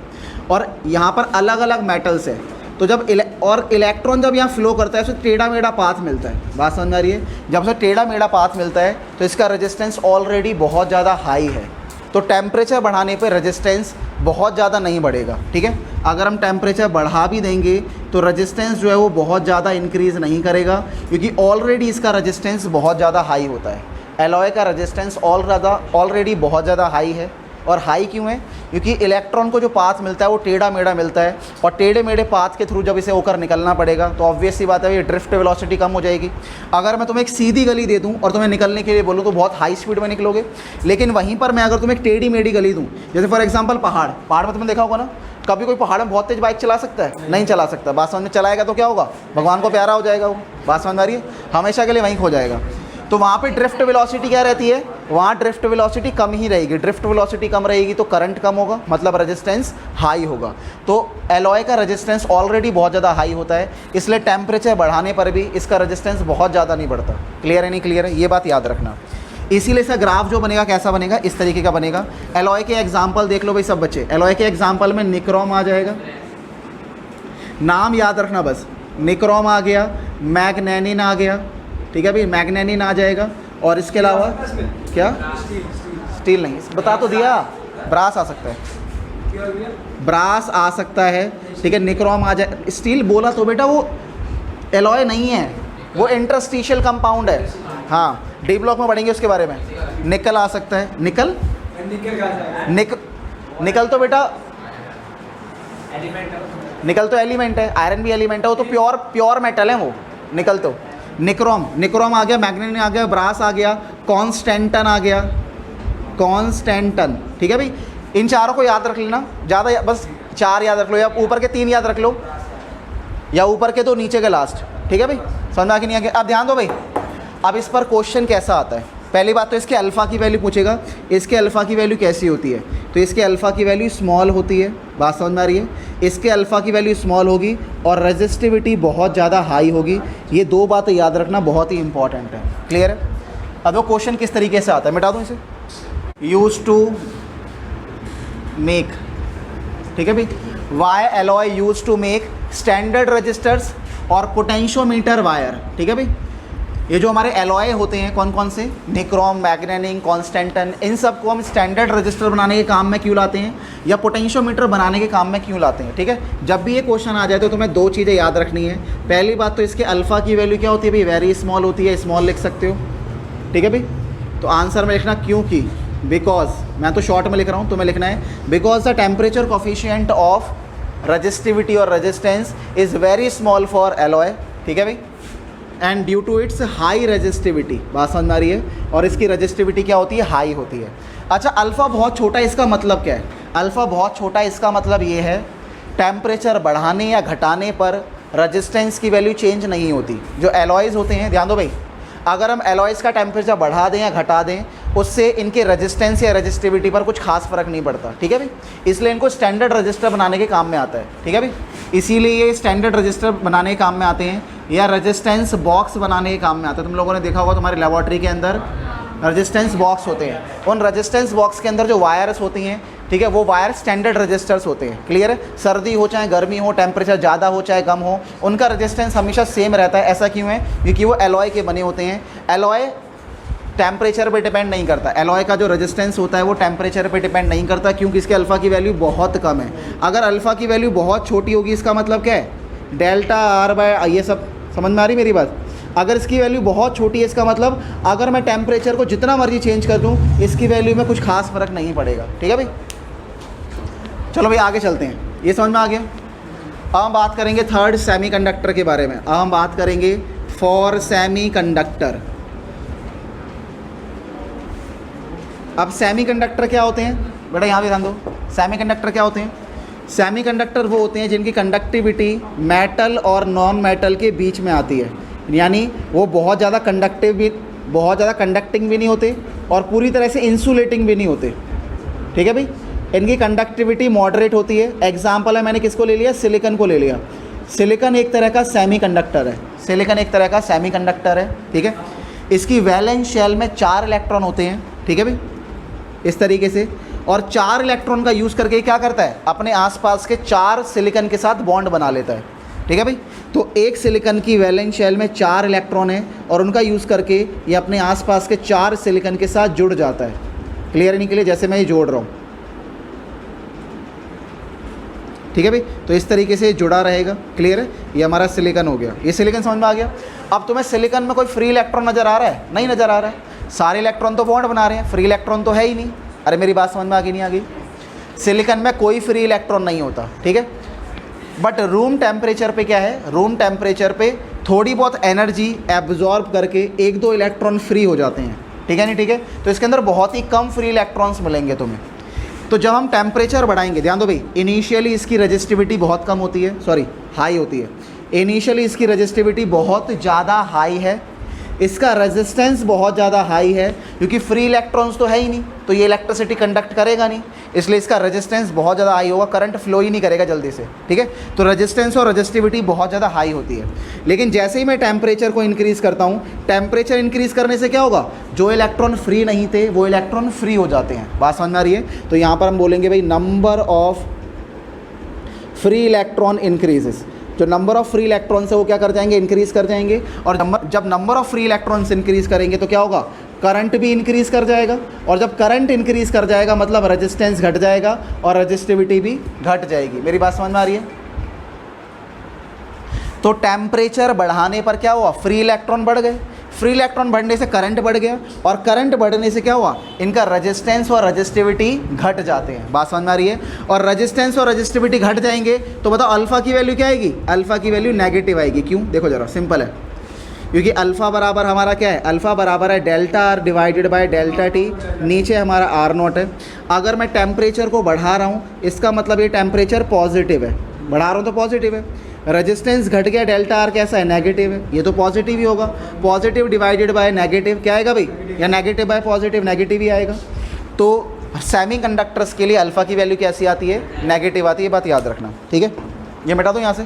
Speaker 1: और यहाँ पर अलग अलग मेटल्स है, तो जब इलेक्ट्रॉन जब यहाँ फ्लो करता है उसे टेढ़ा मेढ़ा पाथ मिलता है, बात समझ आ रही है? जब उसे टेढ़ा मेढ़ा पाथ मिलता है तो इसका रेजिस्टेंस ऑलरेडी बहुत ज़्यादा हाई है, तो टेम्परेचर बढ़ाने पर रेजिस्टेंस बहुत ज़्यादा नहीं बढ़ेगा, ठीक है। अगर हम टेम्परेचर बढ़ा भी देंगे तो रेजिस्टेंस जो है वो बहुत ज़्यादा इंक्रीज़ नहीं करेगा, क्योंकि ऑलरेडी इसका रेजिस्टेंस बहुत ज़्यादा हाई होता है। एलॉय का रेजिस्टेंस ऑलरेडी बहुत ज़्यादा हाई है, और हाई क्यों है, क्योंकि इलेक्ट्रॉन को जो पाथ मिलता है वो टेढ़ा मेढ़ा मिलता है, और टेढ़े मेढ़े पाथ के थ्रू जब इसे होकर निकलना पड़ेगा तो ऑब्वियस सी बात है ये ड्रिफ्ट वेलोसिटी कम हो जाएगी। अगर मैं तुम्हें एक सीधी गली दे दूं और तुम्हें निकलने के लिए बोलूं तो बहुत हाई स्पीड में निकलोगे, लेकिन वहीं पर मैं अगर तुम्हें एक टेढ़ी मेढ़ी गली दूँ, जैसे फॉर एग्जाम्पल पहाड़ में तुमने देखा होगा ना, कभी कोई पहाड़ में बहुत तेज बाइक चला सकता है? नहीं चला सकता। बात समझ में? चलाएगा तो क्या होगा, भगवान को प्यारा हो जाएगा वो, बात समझ में आ रही है? हमेशा के लिए वहीं खो जाएगा। तो वहाँ पे ड्रिफ्ट वेलोसिटी क्या रहती है, वहाँ ड्रिफ्ट वेलोसिटी कम ही रहेगी। ड्रिफ्ट वेलोसिटी कम रहेगी तो करंट कम होगा, मतलब रेजिस्टेंस हाई होगा। तो एलॉय का रेजिस्टेंस ऑलरेडी बहुत ज़्यादा हाई होता है, इसलिए टेम्परेचर बढ़ाने पर भी इसका रेजिस्टेंस बहुत ज़्यादा नहीं बढ़ता। क्लियर है नहीं क्लियर है, ये बात याद रखना। इसीलिए इसका ग्राफ जो बनेगा कैसा बनेगा, इस तरीके का बनेगा। एलॉय के एग्जाम्पल देख लो भाई सब बच्चे। एलॉय के एग्जाम्पल में निक्रोम आ जाएगा, नाम याद रखना बस, निक्रोम आ गया, मैग्नेनिन आ गया, ठीक है भाई, मैग्नेनिन आ जाएगा। और इसके अलावा क्या, स्टील नहीं, बता तो दिया, ब्रास आ सकता है, ब्रास आ सकता है, ठीक है, निक्रोम आ जाए। स्टील बोला तो बेटा वो एलॉय नहीं है, वो इंटरस्टिशियल कंपाउंड है। हाँ, डी ब्लॉक में पढ़ेंगे उसके बारे में। निकल आ सकता है, निकल निकल तो बेटा निकल तो एलिमेंट है, आयरन भी एलिमेंट है, वो तो प्योर मेटल है वो निकल तो। निक्रोम आ गया, मैग्नेनिन आ गया, ब्रास आ गया, कॉन्स्टेंटन आ गया, कॉन्स्टेंटन, ठीक है भाई। इन चारों को याद रख लेना, ज़्यादा बस 4 याद रख लो, या ऊपर के 3 याद रख लो, या ऊपर के 2 नीचे के लास्ट, ठीक है भाई। समझ में आ के नहीं आ गया। अब ध्यान दो भाई, अब इस पर क्वेश्चन कैसा आता है। पहली बात तो इसके अल्फ़ा की वैल्यू पूछेगा, इसके अल्फ़ा की वैल्यू कैसी होती है, तो इसके अल्फ़ा की वैल्यू स्मॉल होती है, बात समझ में आ रही है। इसके अल्फ़ा की वैल्यू स्मॉल होगी और रेजिस्टिविटी बहुत ज़्यादा हाई होगी। ये 2 बातें याद रखना, बहुत ही इंपॉर्टेंट है। क्लियर है। अब वो क्वेश्चन किस तरीके से आता है, मिटा दूँ इसे। यूज टू मेक, ठीक है भाई, why alloy use to make standard resistors और पोटेंशियोमीटर वायर, ठीक है भाई। ये जो हमारे एलॉय होते हैं कौन कौन से, निक्रोम, मैग्नेनिन, कॉन्स्टेंटन, इन सब को हम स्टैंडर्ड रजिस्टर बनाने के काम में क्यों लाते हैं, या पोटेंशियोमीटर बनाने के काम में क्यों लाते हैं, ठीक है। जब भी ये क्वेश्चन आ जाए तो तुम्हें 2 चीज़ें याद रखनी है। पहली बात तो इसके अल्फ़ा की वैल्यू क्या होती है भाई, वेरी स्मॉल होती है, स्मॉल लिख सकते हो, ठीक है भाई। तो आंसर में लिखना क्योंकि, बिकॉज, मैं तो शॉर्ट में लिख रहा हूँ, तुम्हें लिखना है because the temperature coefficient of resistivity और resistance is very small for alloy, ठीक है भाई, and due to its high resistivity, बात समझ में आ रही है। और इसकी रजिस्टिविटी क्या होती है, हाई होती है। अच्छा, अल्फ़ा बहुत छोटा है, इसका मतलब क्या है, अल्फ़ा बहुत छोटा है इसका मतलब ये है टेम्परेचर बढ़ाने या घटाने पर रजिस्टेंस की वैल्यू चेंज नहीं होती। जो एलॉयज़ होते हैं, ध्यान दो भाई, अगर हम एलॉयज़ का टेम्परेचर बढ़ा दें या घटा दें, उससे इनके रेजिस्टेंस या रजिस्टिविटी पर कुछ खास फ़र्क नहीं पड़ता, ठीक है भाई। इसलिए इनको स्टैंडर्ड रजिस्टर बनाने के काम में आता है, ठीक है भाई। इसीलिए ये स्टैंडर्ड रजिस्टर बनाने के काम में आते हैं, या रेजिस्टेंस बॉक्स बनाने के काम में आते हैं। तुम लोगों ने देखा होगा तुम्हारी लेबॉर्ट्री के अंदर रेजिस्टेंस बॉक्स होते हैं। उन रेजिस्टेंस बॉक्स के अंदर जो वायर्स होती हैं, ठीक है, वो वायर स्टैंडर्ड रजिस्टर्स होते हैं। क्लियर है। सर्दी हो चाहे गर्मी हो, टेम्परेचर ज़्यादा हो चाहे कम हो, उनका रेजिस्टेंस हमेशा सेम रहता है। ऐसा क्यों है, क्योंकि वो एलॉय के बने होते हैं। एलॉय टेम्परेचर पे डिपेंड नहीं करता, एलॉय का जो रेजिस्टेंस होता है वो टेम्परेचर पे डिपेंड नहीं करता, क्योंकि इसके अल्फ़ा की वैल्यू बहुत कम है। अगर अल्फ़ा की वैल्यू बहुत छोटी होगी, इसका मतलब क्या है, डेल्टा आर बाय, ये सब समझ में आ रही मेरी बात। अगर इसकी वैल्यू बहुत छोटी है, इसका मतलब अगर मैं टेम्परेचर को जितना मर्जी चेंज कर दूँ, इसकी वैल्यू में कुछ खास फ़र्क नहीं पड़ेगा, ठीक है भाई। चलो भाई आगे चलते हैं, ये समझ में आ गया। अब हम बात करेंगे थर्ड सेमीकंडक्टर के बारे में। अब हम बात करेंगे फॉर सेमीकंडक्टर। अब सेमीकंडक्टर क्या होते हैं बेटा, यहाँ भी ध्यान दो। सेमीकंडक्टर क्या होते हैं, सेमीकंडक्टर वो होते हैं जिनकी कंडक्टिविटी मेटल और नॉन मेटल के बीच में आती है, यानी वो बहुत ज़्यादा कंडक्टिंग भी नहीं होते और पूरी तरह से इंसुलेटिंग भी नहीं होते, ठीक है भाई। इनकी कंडक्टिविटी मॉडरेट होती है। एग्जाम्पल है, मैंने किसको ले लिया, सिलिकन को ले लिया। सिलिकन एक तरह का सेमीकंडक्टर है, सिलिकन एक तरह का सेमीकंडक्टर है, ठीक है। इसकी वैलेंस शेल में 4 इलेक्ट्रॉन होते हैं, ठीक है भाई, इस तरीके से। और 4 इलेक्ट्रॉन का यूज़ करके क्या करता है, अपने आसपास के 4 सिलिकन के साथ बॉन्ड बना लेता है, ठीक है भाई। तो एक सिलिकन की वैलेंस शेल में 4 इलेक्ट्रॉन है और उनका यूज़ करके ये अपने आसपास के 4 सिलिकन के साथ जुड़ जाता है। क्लियर नहीं, के लिए जैसे मैं ये जोड़ रहा हूँ, ठीक है भाई। तो इस तरीके से जुड़ा रहेगा। क्लियर है, ये हमारा सिलिकन हो गया। ये सिलिकन समझ में आ गया। अब तुम्हें सिलिकन में कोई फ्री इलेक्ट्रॉन नज़र आ रहा है, नहीं नज़र आ रहा है। सारे इलेक्ट्रॉन तो बॉन्ड बना रहे हैं, फ्री इलेक्ट्रॉन तो है ही नहीं। अरे मेरी बात समझ में आ गई नहीं आ गई। सिलिकन में कोई फ्री इलेक्ट्रॉन नहीं होता, ठीक है। बट रूम टेम्परेचर पे क्या है, रूम टेम्परेचर पे थोड़ी बहुत एनर्जी एब्जॉर्ब करके 1-2 इलेक्ट्रॉन फ्री हो जाते हैं, ठीक है नहीं, ठीक है। तो इसके अंदर बहुत ही कम फ्री इलेक्ट्रॉन्स मिलेंगे तुम्हें। तो जब हम टेम्परेचर बढ़ाएंगे, ध्यान दो भाई, इनिशियली इसकी रजिस्टिविटी बहुत कम होती है, सॉरी हाई होती है। इनिशियली इसकी रजिस्टिविटी बहुत ज़्यादा हाई है, इसका रेजिस्टेंस बहुत ज़्यादा हाई है क्योंकि फ्री इलेक्ट्रॉन्स तो है ही नहीं, तो ये इलेक्ट्रिसिटी कंडक्ट करेगा नहीं, इसलिए इसका रेजिस्टेंस बहुत ज़्यादा हाई होगा, करंट फ्लो ही नहीं करेगा जल्दी से, ठीक है। तो रेजिस्टेंस और रेजिस्टिविटी बहुत ज़्यादा हाई होती है। लेकिन जैसे ही मैं टेम्परेचर को इंक्रीज़ करता हूँ, टेम्परेचर इंक्रीज़ करने से क्या होगा, जो इलेक्ट्रॉन फ्री नहीं थे वो इलेक्ट्रॉन फ्री हो जाते हैं। बात समझ में आ रही है। तो यहाँ पर हम बोलेंगे भाई number of free electron increases, जो नंबर ऑफ फ्री इलेक्ट्रॉन्स है वो क्या कर जाएंगे, इंक्रीज़ कर जाएंगे। और जब number of free electrons increase करेंगे तो क्या होगा, करंट भी इंक्रीज़ कर जाएगा, और जब करंट इंक्रीज़ कर जाएगा मतलब रेजिस्टेंस घट जाएगा और रेजिस्टिविटी भी घट जाएगी। मेरी बात समझ में आ रही है। तो टेम्परेचर बढ़ाने पर क्या हुआ, फ्री इलेक्ट्रॉन बढ़ गए, फ्री इलेक्ट्रॉन बढ़ने से करंट बढ़ गया, और करंट बढ़ने से क्या हुआ, इनका रेजिस्टेंस और रेजिस्टिविटी घट जाते हैं। बात समझ में आ रही है। और रेजिस्टेंस और रेजिस्टिविटी घट जाएंगे तो बताओ अल्फ़ा की वैल्यू क्या आएगी, अल्फ़ा की वैल्यू नेगेटिव आएगी। क्यों, देखो ज़रा, सिंपल है, क्योंकि अल्फ़ा बराबर हमारा क्या है, अल्फ़ा बराबर है delta R divided by delta T, नीचे हमारा आर नॉट है। अगर मैं टेम्परेचर को बढ़ा रहा हूँ इसका मतलब ये टेम्परेचर पॉजिटिव है, बढ़ा रहा हूँ तो पॉजिटिव है। रेजिस्टेंस घट गया, डेल्टा आर कैसा है, नेगेटिव है, ये तो पॉजिटिव ही होगा। पॉजिटिव डिवाइडेड बाय नेगेटिव क्या आएगा भाई, या नेगेटिव बाय पॉजिटिव, नेगेटिव ही आएगा। तो सेमी कंडक्टर्स के लिए अल्फ़ा की वैल्यू कैसी आती है, नेगेटिव आती है, बात याद रखना, ठीक है। ये मिटा दो यहाँ से।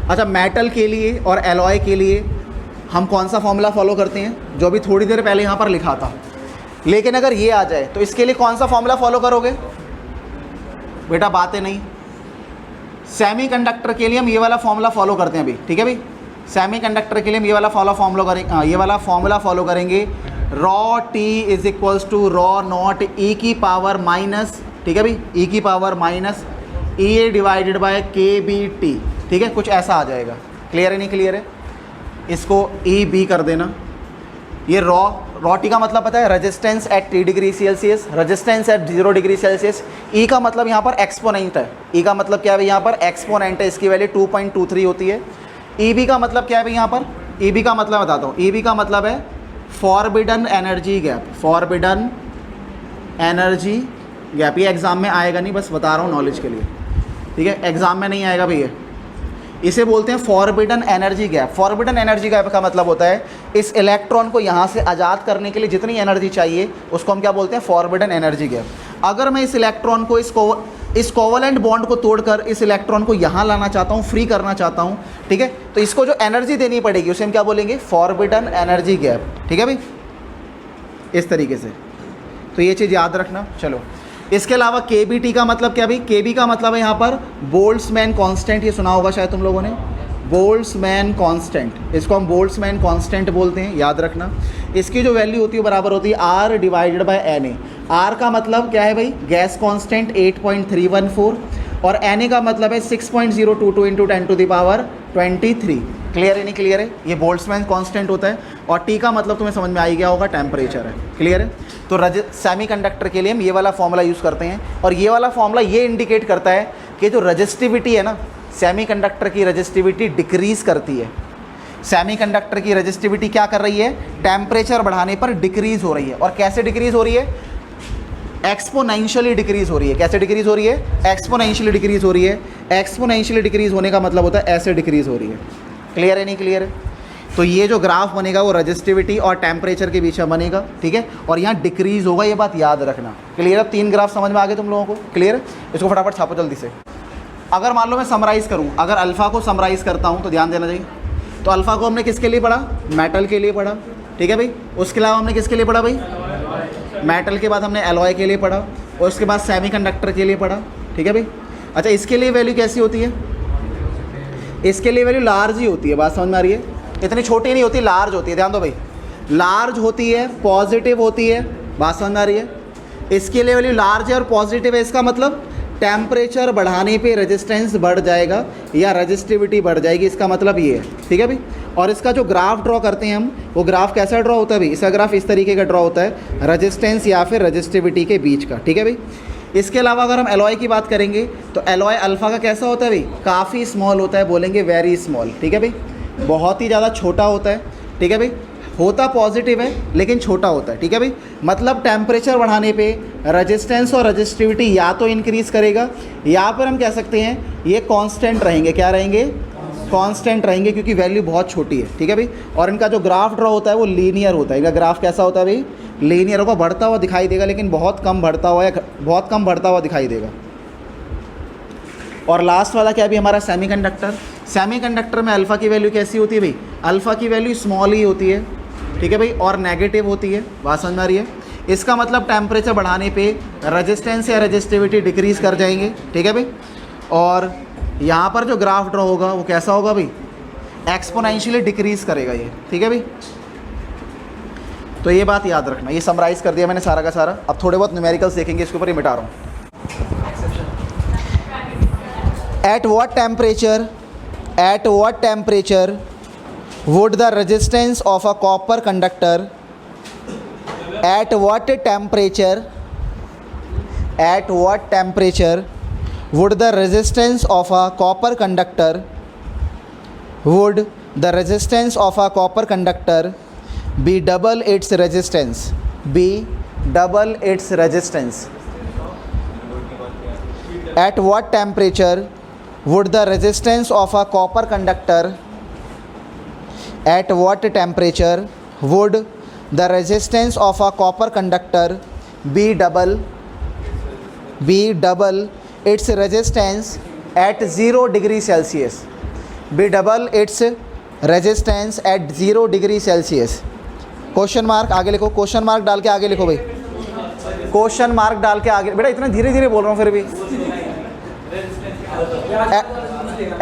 Speaker 1: अच्छा, मेटल के लिए और एलॉय के लिए हम कौन सा फॉर्मूला फॉलो करते हैं, जो अभी थोड़ी देर पहले यहाँ पर लिखा था। लेकिन अगर ये आ जाए तो इसके लिए कौन सा फॉर्मूला फॉलो करोगे बेटा, बातें नहीं। सेमी कंडक्टर के लिए हम ये वाला फॉर्मूला फॉलो करते हैं अभी, ठीक है भाई। सेमी कंडक्टर के लिए हम ये वाला फॉर्मूला फॉलो करेंगे, rho T is equals to rho naught E की पावर माइनस, ठीक है भाई, ई की power minus E divided by K B T, ठीक है, कुछ ऐसा आ जाएगा। क्लियर है, नहीं क्लियर है, इसको ई बी कर देना। ये रॉ टी का मतलब पता है, resistance at T degree Celsius, resistance at 0 degree Celsius. E का मतलब यहाँ पर एक्सपोनेंट है, ई का मतलब क्या है यहाँ पर, एक्सपोनेंट है, इसकी वैल्यू 2.23 होती है। ई बी का मतलब क्या है भाई यहाँ पर, ई बी का मतलब बताता हूँ, ई बी का मतलब है forbidden energy gap, forbidden energy gap. ये एग्ज़ाम में आएगा नहीं, बस बता रहा हूँ नॉलेज के लिए, ठीक है, एग्ज़ाम में नहीं आएगा भैया। इसे बोलते हैं forbidden energy gap. Forbidden energy gap का मतलब होता है इस इलेक्ट्रॉन को यहाँ से आज़ाद करने के लिए जितनी एनर्जी चाहिए उसको हम क्या बोलते हैं, फॉरबिडन एनर्जी गैप। अगर मैं इस इलेक्ट्रॉन को इस कोवलेंट बॉन्ड को तोड़कर इस इलेक्ट्रॉन को यहाँ लाना चाहता हूँ, फ्री करना चाहता हूँ, ठीक है, तो इसको जो एनर्जी देनी पड़ेगी उसे हम क्या बोलेंगे, फॉरबिडन एनर्जी गैप, ठीक है भाई, इस तरीके से। तो ये चीज़ याद रखना। चलो, इसके अलावा के बी टी का मतलब क्या भाई, के बी का मतलब है यहाँ पर बोल्ट्जमैन कांस्टेंट, ये सुना होगा शायद तुम लोगों ने, बोल्ट्जमैन कांस्टेंट, इसको हम बोल्ट्जमैन कांस्टेंट बोलते हैं, याद रखना। इसकी जो वैल्यू होती है बराबर होती है R divided by N A. R का मतलब क्या है भाई, गैस कांस्टेंट 8.314, और एन ए का मतलब है 6.022 इंटू 10⁻23। क्लियर है, नहीं क्लियर है, ये बोल्ट्जमैन कांस्टेंट होता है। और टी का मतलब तुम्हें समझ में आ ही गया होगा, टेम्परेचर है। क्लियर है। तो सेमी कंडक्टर के लिए हम ये वाला फॉर्मूला यूज़ करते हैं, और ये वाला फॉर्मूला ये इंडिकेट करता है कि जो रजिस्टिविटी है ना, सेमी कंडक्टर की रजिस्टिविटी डिक्रीज़ करती है। सेमी कंडक्टर की रजिस्टिविटी क्या कर रही है, टेम्परेचर बढ़ाने पर डिक्रीज़ हो रही है। और कैसे डिक्रीज़ हो रही है, एक्सपोनेंशियली डिक्रीज़ हो रही है। कैसे डिक्रीज़ हो रही है, एक्सपोनेंशियली डिक्रीज़ हो रही है। एक्सपोनेंशियली डिक्रीज़ होने का मतलब होता है ऐसे डिक्रीज़ हो रही है। क्लियर है, नहीं क्लियर है। तो ये जो ग्राफ बनेगा वो रजिस्टिविटी और टेम्परेचर के बीच में बनेगा, ठीक है, और यहाँ डिक्रीज़ होगा, ये बात याद रखना। क्लियर है, 3 ग्राफ समझ में आ गए तुम लोगों को। क्लियर है, इसको फटाफट छापो जल्दी से। अगर मान लो मैं समराइज़ करूँ, अगर अल्फ़ा को समराइज़ करता हूँ तो ध्यान देना चाहिए। तो अल्फ़ा को हमने किसके लिए पढ़ा, मेटल के लिए पढ़ा, ठीक है भाई। उसके अलावा हमने किसके लिए पढ़ा भाई, मेटल के बाद हमने एलॉय के लिए पढ़ा, और उसके बाद सेमी कंडक्टर के लिए पढ़ा, ठीक है भाई। अच्छा, इसके लिए वैल्यू कैसी होती है, इसके लिए वैल्यू लार्ज ही होती है। बात समझ में आ रही है, इतनी छोटी नहीं होती, लार्ज होती है। ध्यान दो भाई, लार्ज होती है, पॉजिटिव होती है। बात समझ में आ रही है, इसके लिए वैल्यू लार्ज है और पॉजिटिव है। इसका मतलब टेम्परेचर बढ़ाने पे रेजिस्टेंस बढ़ जाएगा या रेजिस्टिविटी बढ़ जाएगी, इसका मतलब ये है, ठीक है भाई। और इसका जो ग्राफ ड्रॉ करते हैं हम, वो ग्राफ कैसा ड्रॉ होता है भाई, इसका ग्राफ इस तरीके का ड्रॉ होता है, रेजिस्टेंस या फिर रेजिस्टिविटी के बीच का, ठीक है भाई। इसके अलावा अगर हम एलॉय की बात करेंगे तो एलॉय अल्फ़ा का कैसा होता है भाई, काफ़ी स्मॉल होता है, बोलेंगे वेरी स्मॉल, ठीक है भाई, बहुत ही ज़्यादा छोटा होता है, ठीक है भाई। होता पॉजिटिव है लेकिन छोटा होता है, ठीक है भाई। मतलब टेम्परेचर बढ़ाने पे रेजिस्टेंस और रेजिस्टिविटी या तो इंक्रीज़ करेगा, या फिर हम कह सकते हैं ये कांस्टेंट रहेंगे। क्या रहेंगे, कांस्टेंट रहेंगे क्योंकि वैल्यू बहुत छोटी है, ठीक है भाई। और इनका जो ग्राफ ड्रॉ होता है वो लीनियर होता है। इनका ग्राफ कैसा होता है भाई? लीनियर होगा, बढ़ता हुआ दिखाई देगा लेकिन बहुत कम बढ़ता हुआ या बहुत कम बढ़ता हुआ दिखाई देगा। और लास्ट वाला क्या भी हमारा सेमीकंडक्टर। सेमीकंडक्टर में अल्फ़ा की वैल्यू कैसी होती है भाई? अल्फ़ा की वैल्यू स्मॉल ही होती है, ठीक है भाई, और नेगेटिव होती है। बात समझ में आ रही है? इसका मतलब टेम्परेचर बढ़ाने पे रेजिस्टेंस या रेजिस्टिविटी डिक्रीज कर जाएंगे, ठीक है भाई। और यहाँ पर जो ग्राफ ड्रॉ होगा वो कैसा होगा भाई? एक्सपोनेंशियली डिक्रीज करेगा ये, ठीक है भाई। तो ये बात याद रखना। ये समराइज़ कर दिया मैंने सारा का सारा। अब थोड़े बहुत न्यूमेरिकल्स देखेंगे इसके ऊपर, ये मिटा रहा हूँ। At what temperature would the resistance of a copper conductor at what temperature would the resistance of a copper conductor be double its resistance? At what temperature would the resistance of a copper conductor be double its resistance at 0 degree Celsius? Be double its resistance at 0 degree Celsius. Question mark आगे लिखो, क्वेश्चन मार्क डाल के आगे लिखो भाई, क्वेश्चन मार्क डाल के आगे। बेटा इतना धीरे धीरे बोल रहा हूँ फिर भी।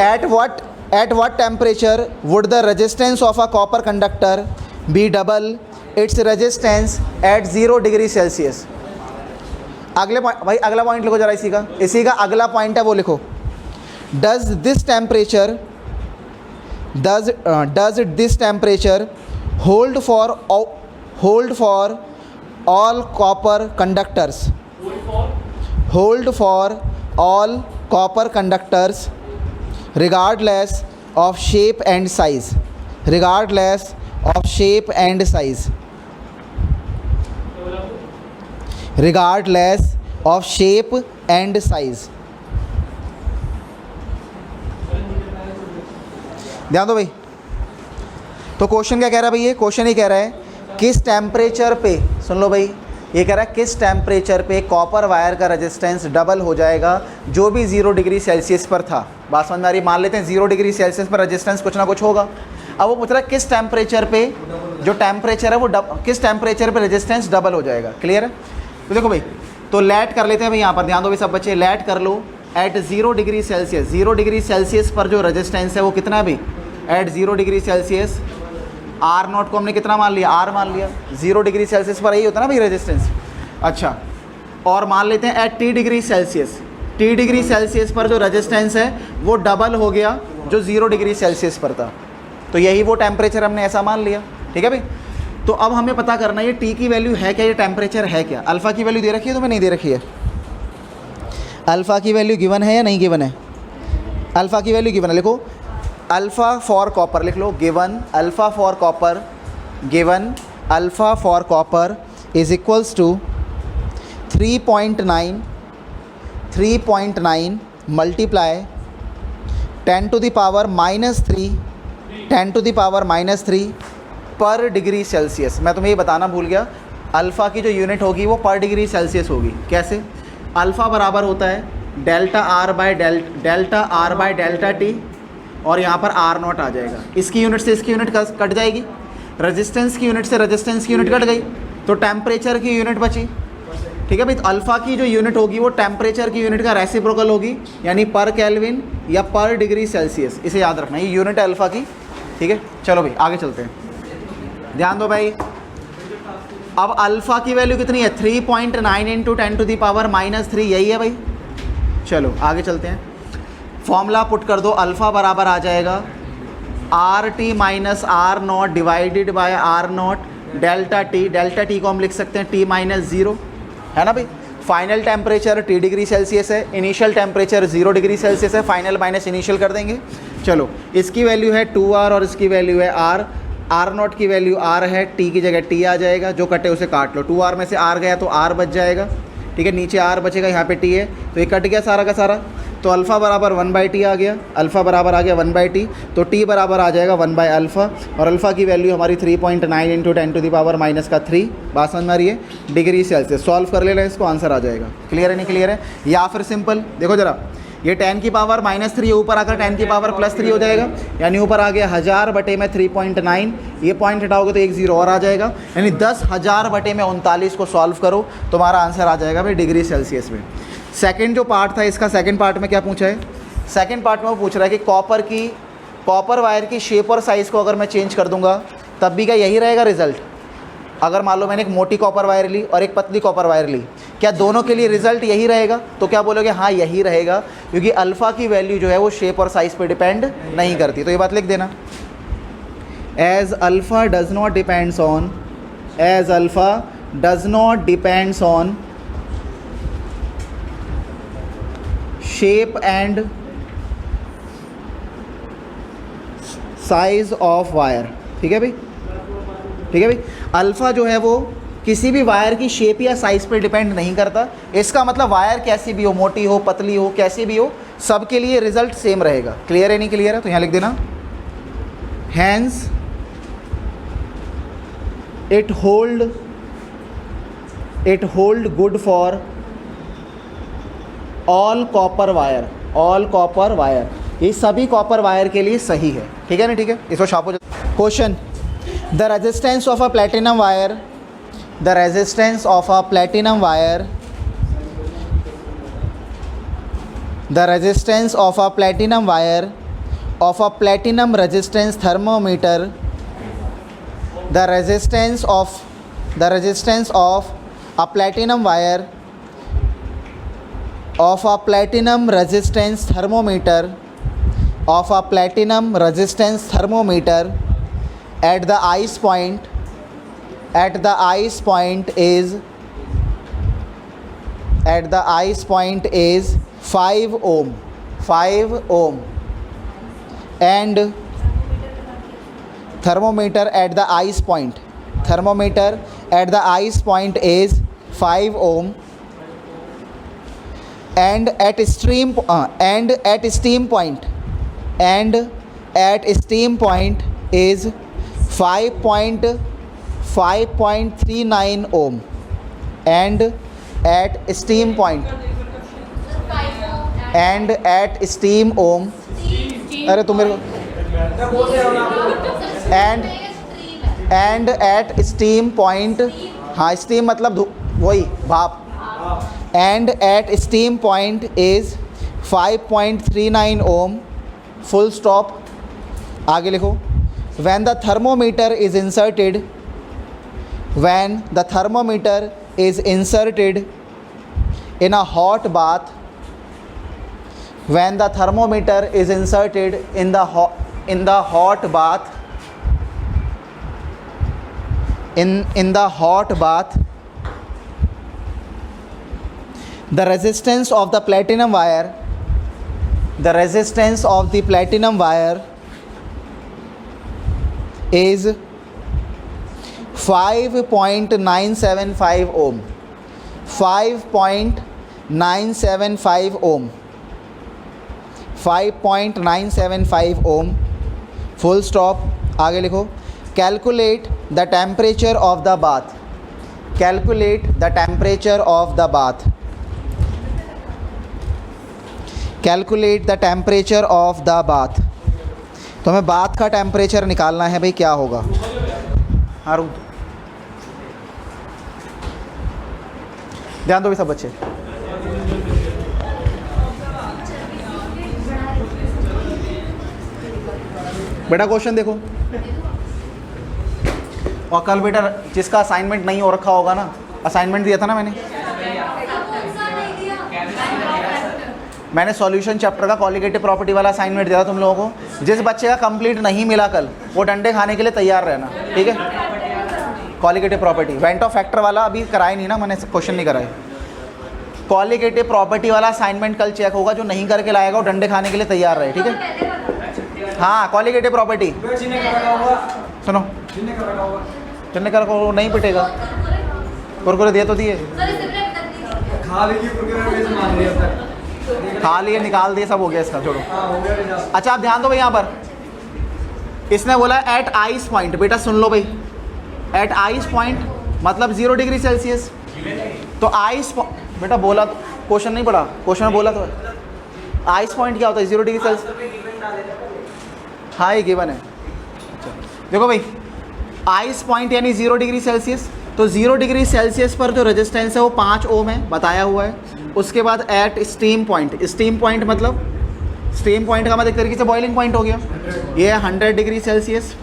Speaker 1: At what temperature would the resistance of a copper conductor be double its resistance at 0 degree Celsius? अगले भाई अगला पॉइंट लिखो जरा, इसी का अगला पॉइंट है वो लिखो। Does this temperature hold for all copper conductors? Hold for all copper conductors regardless of shape and size. Regardless of shape and size. Regardless of shape and size. ध्यान दो भाई। तो क्वेश्चन क्या कह रहा है भाई? ये क्वेश्चन ही कह रहा है किस टेम्परेचर पे, सुन लो भाई, ये कह रहा है किस टेम्परेचर पे कॉपर वायर का रेजिस्टेंस डबल हो जाएगा जो भी 0 डिग्री सेल्सियस पर था। बात समझ में आ रही? मान लेते हैं 0 डिग्री सेल्सियस पर रेजिस्टेंस कुछ ना कुछ होगा। अब वो पूछ रहा है किस टेम्परेचर पे, जो टेम्परेचर है वो किस टेम्परेचर पे रेजिस्टेंस डबल हो जाएगा। क्लियर है? तो देखो भाई, तो लेट कर लेते हैं भाई, यहाँ पर ध्यान दो भाई सब बच्चे, लेट कर लो। At 0 degree Celsius, 0 degree Celsius पर जो रेजिस्टेंस है वो कितना है भाई? At 0 degree Celsius R naught को हमने कितना मान लिया? आर मान लिया। 0 डिग्री सेल्सियस पर यही होता है ना भाई रेजिस्टेंस। अच्छा, और मान लेते हैं eight T degree Celsius, T degree Celsius पर जो रेजिस्टेंस है वो डबल हो गया जो 0 डिग्री सेल्सियस पर था। तो यही वो टेम्परेचर हमने ऐसा मान लिया, ठीक है भाई। तो अब हमें पता करना है ये टी की वैल्यू है क्या, ये टेम्परेचर है क्या। अल्फ़ा की वैल्यू दे रखी है तो मैं नहीं दे रखी है? अल्फ़ा की वैल्यू गिवन है या नहीं गिवन है? अल्फ़ा की वैल्यू गिवन है, लिखो अल्फ़ा फॉर कॉपर, लिख लो given alpha for copper, given alpha for copper is equals to 3.9 multiply 10 to the power minus 3 per degree Celsius. मैं तुम्हें ये बताना भूल गया, अल्फ़ा की जो यूनिट होगी वो पर डिग्री सेल्सियस होगी। कैसे? अल्फ़ा बराबर होता है delta R by delta T, और यहाँ पर आर नॉट आ जाएगा। इसकी यूनिट से इसकी यूनिट कट जाएगी, रेजिस्टेंस की यूनिट से रेजिस्टेंस की यूनिट कट गई, तो टेम्परेचर की यूनिट बची, ठीक है भाई। तो अल्फ़ा की जो यूनिट होगी वो टेम्परेचर की यूनिट का रेसिप्रोकल होगी, यानी पर केल्विन या पर डिग्री सेल्सियस। इसे याद रखना, ये यूनिट है अल्फ़ा की, ठीक है। चलो भाई आगे चलते हैं, ध्यान दो भाई। अब अल्फ़ा की वैल्यू कितनी है? 3.9 into 10 to the power minus 3, यही है भाई। चलो आगे चलते हैं, फॉर्मूला पुट कर दो। अल्फ़ा बराबर आ जाएगा R T minus R naught divided by R naught delta T को हम लिख सकते हैं टी माइनस 0, है ना भाई। Final temperature T degree Celsius है, इनिशियल टेम्परेचर 0 डिग्री सेल्सियस है, फाइनल माइनस इनिशियल कर देंगे। चलो इसकी वैल्यू है 2R और इसकी वैल्यू है R। आर नॉट की वैल्यू R है, T की जगह T आ जाएगा, जो कटे उसे काट लो। 2R में से R गया तो R बच जाएगा, ठीक है। नीचे R बचेगा, यहाँ पे T है, तो ये कट गया सारा का सारा। तो अल्फ़ा बराबर 1/t आ गया, अल्फ़ा बराबर आ गया 1/t, तो t बराबर आ जाएगा 1/अल्फ़ा, और अल्फ़ा की वैल्यू हमारी 3.9 इंटू 10⁻³ बात समझ में आ रही है, डिग्री सेल्सियस। सॉल्व कर लेना इसको, आंसर आ जाएगा। क्लियर है नहीं क्लियर है? या फिर सिंपल देखो ज़रा, ये 10⁻³ ऊपर आकर 10⁻+3 हो जाएगा, यानी ऊपर आ गया 1000/3.9, ये पॉइंट हटाओगे तो एक जीरो और आ जाएगा, यानी 10,000/39 को सॉल्व करो, तुम्हारा आंसर आ जाएगा भाई डिग्री सेल्सियस में। सेकंड जो पार्ट था इसका, सेकंड पार्ट में क्या पूछा है? सेकंड पार्ट में वो पूछ रहा है कि कॉपर वायर की शेप और साइज़ को अगर मैं चेंज कर दूंगा तब भी क्या यही रहेगा रिजल्ट? अगर मान लो मैंने एक मोटी कॉपर वायर ली और एक पतली कॉपर वायर ली, क्या दोनों के लिए रिजल्ट यही रहेगा? तो क्या बोलोगे? हाँ यही रहेगा, क्योंकि अल्फ़ा की वैल्यू जो है वो शेप और साइज़ पे डिपेंड नहीं करती। तो ये बात लिख देना, as alpha does not depends on, as alpha does not depends on shape and size of wire. ठीक है भाई, ठीक है भाई। अल्फ़ा जो है वो किसी भी वायर की शेप या साइज़ पे डिपेंड नहीं करता। इसका मतलब वायर कैसी भी हो, मोटी हो, पतली हो, कैसी भी हो, सबके लिए रिजल्ट सेम रहेगा। क्लियर है नहीं क्लियर है? तो यहाँ लिख देना, hence it hold good for all copper wire, all copper wire, ये सभी कॉपर वायर के लिए सही है। ठीक है ना? ठीक है, इसको छापो। Question, the resistance of a platinum wire, the resistance of a platinum wire, the resistance of a platinum wire of a platinum resistance thermometer, the resistance of a platinum wire of a platinum resistance thermometer, of a platinum resistance thermometer at the ice point, at the ice point is 5 ohm, 5 ohm, and thermometer at the ice point, thermometer at the ice point is 5 ohm, and at steam point, and at steam point is 5.39 ohm, and at steam point, and at steam ohm, अरे तुम मेरे को, and at steam point, हाँ steam मतलब वही भाप, and at steam point is 5.39 ohm, full stop। आगे लिखो, when the thermometer is inserted, when the thermometer is inserted in a hot bath, when the thermometer is inserted in the hot bath, in the hot bath, the resistance of the platinum wire, the resistance of the platinum wire is 5.975 ohm, 5.975 ohm, 5.975 ohm, full stop। आगे लिखो, calculate the temperature of the bath, calculate the temperature of the bath, calculate the temperature of the bath। तो हमें बाथ का टेम्परेचर निकालना है भाई, क्या होगा? हाँ ध्यान दो भी सब बच्चे। बेटा क्वेश्चन देखो, और कल बेटा जिसका असाइनमेंट नहीं हो रखा होगा ना, असाइनमेंट दिया था ना मैंने सॉल्यूशन चैप्टर का कॉलिगेटिव प्रॉपर्टी वाला असाइनमेंट दिया था तुम लोगों को। जिस बच्चे का कंप्लीट नहीं मिला कल, वो डंडे खाने के लिए तैयार रहना, ठीक है? Colligative property went of factor वाला अभी कराए नहीं ना, मैंने क्वेश्चन नहीं कराए। कॉलिगेटिव प्रॉपर्टी वाला असाइनमेंट कल चेक होगा, जो नहीं करके लाएगा वो डंडे खाने के लिए तैयार रहे, ठीक है? हाँ, कॉलिगेटिव प्रॉपर्टी सुनो, जिन्हें कर को नहीं पिटेगा, कुरकुरे दिए तो दिए, खा लीजिए कुरकुरे, खा लिए, निकाल दिए, सब हो गया इसका, छोड़ो। अच्छा आप ध्यान दो भाई, यहाँ पर इसने बोला एट आइस पॉइंट, बेटा सुन लो भाई, एट आइस पॉइंट मतलब 0 डिग्री सेल्सियस। तो आइस बेटा बोला तो, क्वेश्चन नहीं पढ़ा, क्वेश्चन में बोला तो है। आइस पॉइंट क्या होता है? 0 डिग्री सेल्सियस। हाँ ये गिवन है। अच्छा देखो भाई, आइस पॉइंट यानी 0 डिग्री सेल्सियस। तो 0 डिग्री सेल्सियस पर जो रेजिस्टेंस है वो 5 ओम है, बताया हुआ है। उसके बाद at steam point, steam point मतलब स्टीम पॉइंट का मतलब एक तरीके से बॉइलिंग पॉइंट हो गया, ये है 100 डिग्री सेल्सियस।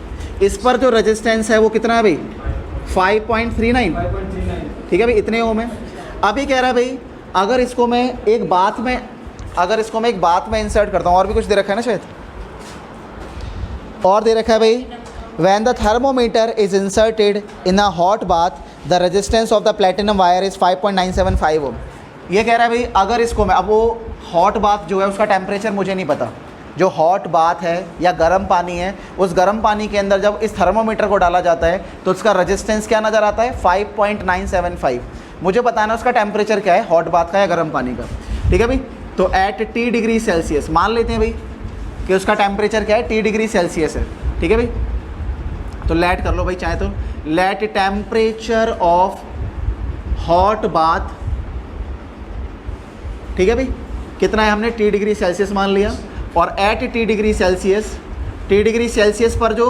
Speaker 1: इस पर जो रेजिस्टेंस है वो कितना है भाई? 5.39। ठीक है भाई, इतने ओम है। अभी कह रहा है भाई, अगर इसको मैं एक बात में इंसर्ट करता हूँ, और भी कुछ दे रखा है ना शायद, और दे रखा है भाई, when the thermometer is inserted in a hot bath the resistance of the platinum wire is 5.975 ohm। ये कह रहा है भाई, अगर इसको मैं, अब वो हॉट बाथ जो है उसका टेम्परेचर मुझे नहीं पता, जो हॉट बाथ है या गर्म पानी है, उस गर्म पानी के अंदर जब इस थर्मोमीटर को डाला जाता है तो उसका रेजिस्टेंस क्या नज़र आता है? 5.975। मुझे बताना उसका टेम्परेचर क्या है, हॉट बाथ का या गर्म पानी का। ठीक है भाई, तो एट T डिग्री सेल्सियस मान लेते हैं भाई कि उसका टेम्परेचर क्या है? T डिग्री सेल्सियस है। ठीक है भाई, तो लेट कर लो भाई चाहे तो, let temperature of hot bath, ठीक है भाई, कितना है? हमने T डिग्री सेल्सियस मान लिया। और एट T डिग्री सेल्सियस पर जो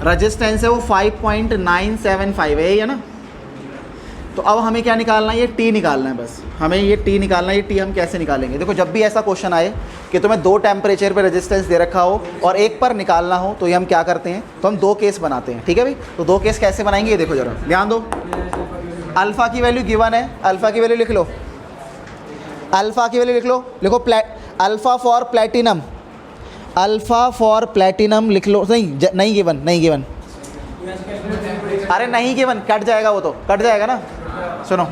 Speaker 1: रेजिस्टेंस है वो 5.975 है, या ना? तो अब हमें क्या निकालना है? ये T निकालना है, बस हमें ये T निकालना है। ये T हम कैसे निकालेंगे? देखो, जब भी ऐसा क्वेश्चन आए कि तुम्हें 2 टेम्परेचर पे रेजिस्टेंस दे रखा हो और एक पर निकालना हो, तो ये हम क्या करते हैं? तो हम 2 केस बनाते हैं। ठीक है भाई, तो 2 केस कैसे बनाएंगे ये देखो जरा, ध्यान दो। अल्फ़ा की वैल्यू गिवन है, अल्फ़ा की वैल्यू लिख लो, अल्फ़ा की वैल्यू लिख लो, लिखो alpha for platinum, alpha for platinum लिख लो। नहीं गिवन, अरे नहीं गिवन, कट जाएगा, वो तो कट जाएगा ना। सुनो,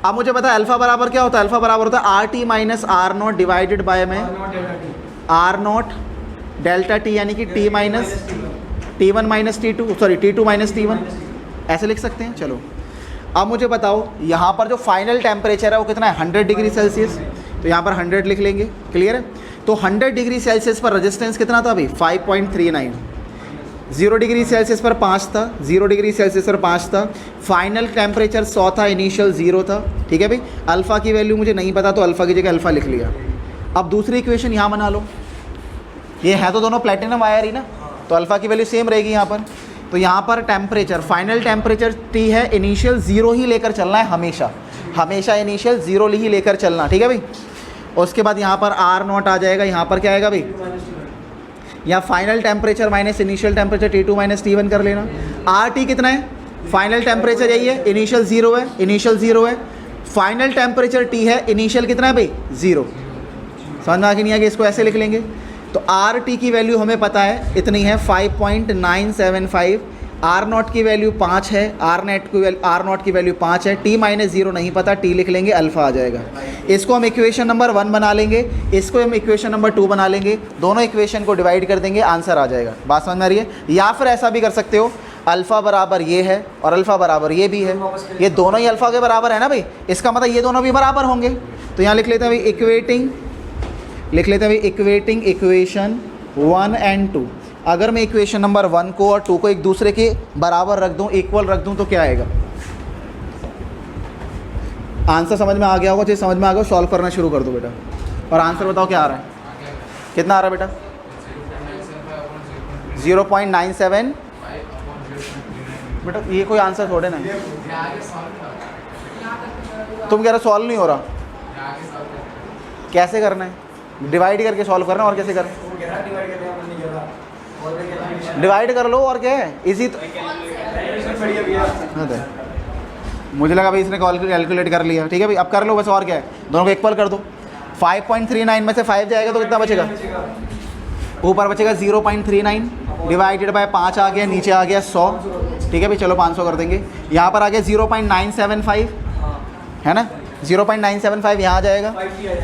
Speaker 1: अब मुझे पता है अल्फ़ा बराबर क्या होता है? अल्फ़ा बराबर होता है RT minus R0 divided by में R0 डेल्टा T, यानी कि T minus T1 minus T2, sorry T2 minus T1, ऐसे लिख सकते हैं। चलो अब मुझे बताओ, यहाँ पर जो फाइनल टेम्परेचर है वो कितना है? 100 डिग्री सेल्सियस। तो यहाँ पर 100 लिख लेंगे, क्लियर है? तो 100 डिग्री सेल्सियस पर रेजिस्टेंस कितना था अभी? 5.39। 0 डिग्री सेल्सियस पर 5 था, 0 डिग्री सेल्सियस पर 5 था। फाइनल टेम्परेचर 100 था, इनिशियल 0 था। ठीक है भाई, अल्फ़ा की वैल्यू मुझे नहीं पता, तो अल्फ़ा की जगह अल्फ़ा लिख लिया। अब दूसरी इक्वेशन यहाँ बना लो, ये है तो दोनों प्लेटिनम वायर ही ना, तो अल्फ़ा की वैल्यू सेम रहेगी यहाँ पर। तो यहाँ पर टेम्परेचर, फाइनल टेम्परेचर T है, इनिशियल 0 ही लेकर चलना है हमेशा इनिशियल 0 ही लेकर चलना। ठीक है भाई, उसके बाद यहाँ पर R0 आ जाएगा, यहाँ पर क्या आएगा भाई? यहाँ final temperature minus initial temperature T2 minus T1 कर लेना। RT कितना है? फाइनल टेम्परेचर यही है, इनिशियल 0 है, फाइनल टेम्परेचर T है, इनिशियल कितना है भाई? 0। समझ में आ गया नहीं आ गया? इसको ऐसे लिख लेंगे। तो RT की वैल्यू हमें पता है इतनी है 5.975, R0 की वैल्यू 5 है, R0 की वैल्यू 5 है, T माइनस 0 नहीं पता, T लिख लेंगे, अल्फ़ा आ जाएगा। इसको हम इक्वेशन नंबर 1 बना लेंगे, इसको हम इक्वेशन नंबर 2 बना लेंगे, दोनों इक्वेशन को डिवाइड कर देंगे, आंसर आ जाएगा। बात समझ में आ रही है? या फिर ऐसा भी कर सकते हो, अल्फ़ा बराबर ये है और अल्फ़ा बराबर ये भी है, ये दोनों ही अल्फ़ा के बराबर है ना भाई, इसका मतलब ये दोनों भी बराबर होंगे। तो यहाँ लिख लेते हैं भाई इक्वेटिंग इक्वेशन 1 एंड 2। अगर मैं इक्वेशन नंबर 1 को और 2 को एक दूसरे के बराबर रख दूं, इक्वल रख दूं, तो क्या आएगा? आंसर समझ में आ गया होगा, चीज़ समझ में आ गया, सॉल्व करना शुरू कर दो बेटा, और आंसर बताओ क्या आ रहा है? कितना आ रहा है बेटा? 0.97। बेटा ये कोई आंसर थोड़े ना, तुम कह रहे सॉल्व नहीं हो रहा, कैसे करना है? डिवाइड करके सॉल्व करना, और कैसे करना? डिवाइड कर लो, और क्या है? इजी तो मुझे लगा भाई इसने कैलकुलेट कर लिया। ठीक है भाई, अब कर लो बस, और क्या है? दोनों को इक्वल कर दो। 5.39 में से 5 जाएगा तो कितना बचेगा? ऊपर बचेगा 0.39 डिवाइडेड बाय 5 आ गया, नीचे आ गया 100। ठीक है भाई, चलो 500 कर देंगे। यहाँ पर आ गया 0.975, है ना? 0.975 यहाँ आ जाएगा,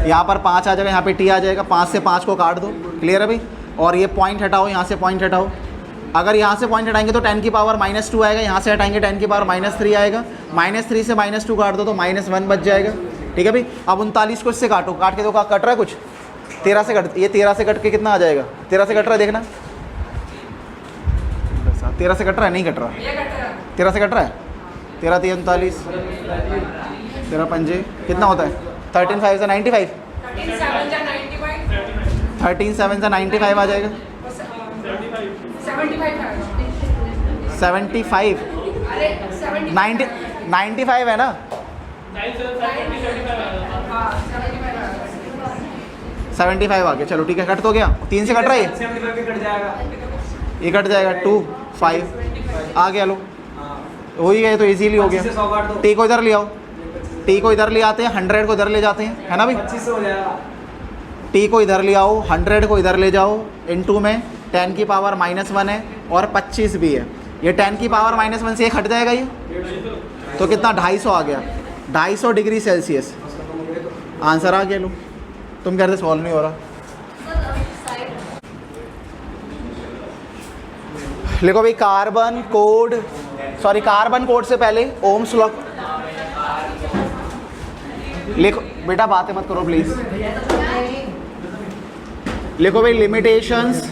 Speaker 1: यहाँ पर 5 आ जाएगा, यहाँ पे T आ जाएगा, 5 से 5 को काट दो, क्लियर है भाई? और ये पॉइंट हटाओ, यहाँ से पॉइंट हटाओ। अगर यहाँ से पॉइंट हटाएंगे तो 10 की पावर -2 आएगा, यहाँ से हटाएंगे 10 की पावर -3 आएगा, -3 से -2 काट दो तो -1 बच जाएगा। ठीक है भाई। अब 39 को इससे काटो, काट के दो, कट रहा है कुछ 13 से कट, ये 13 से कट के कितना आ जाएगा? 13 से कट रहा है, देखना 13 से कट रहा है, नहीं कट रहा, 13 से कट रहा है, 13 3 39, 13 पंजे कितना होता है? 13 5 से 95, 13 7 से 95 आ जाएगा, 75 95 है ना, 75 आ गया। चलो ठीक है, कट तो गया, 3 से कट रहा है, ये कट जाएगा 2 5 आ गया। लो हो ही गए तो इजीली हो गया। टी को इधर ले आओ, टी को इधर ले आते हैं, 100 को इधर ले जाते हैं, है ना भाई। टी को इधर ले आओ, 100 को इधर ले जाओ, इनटू में 10 की पावर -1 है और 25 भी है। ये 10 की पावर -1 से हट जाएगा ये, तो कितना 250 आ गया, 250 डिग्री सेल्सियस आंसर आ गया। लो तुम कहते सॉल्व नहीं हो रहा, लिखो भाई carbon code, sorry carbon code से पहले ओम्स लॉ लिखो बेटा, बातें मत करो प्लीज। लिखो भाई limitations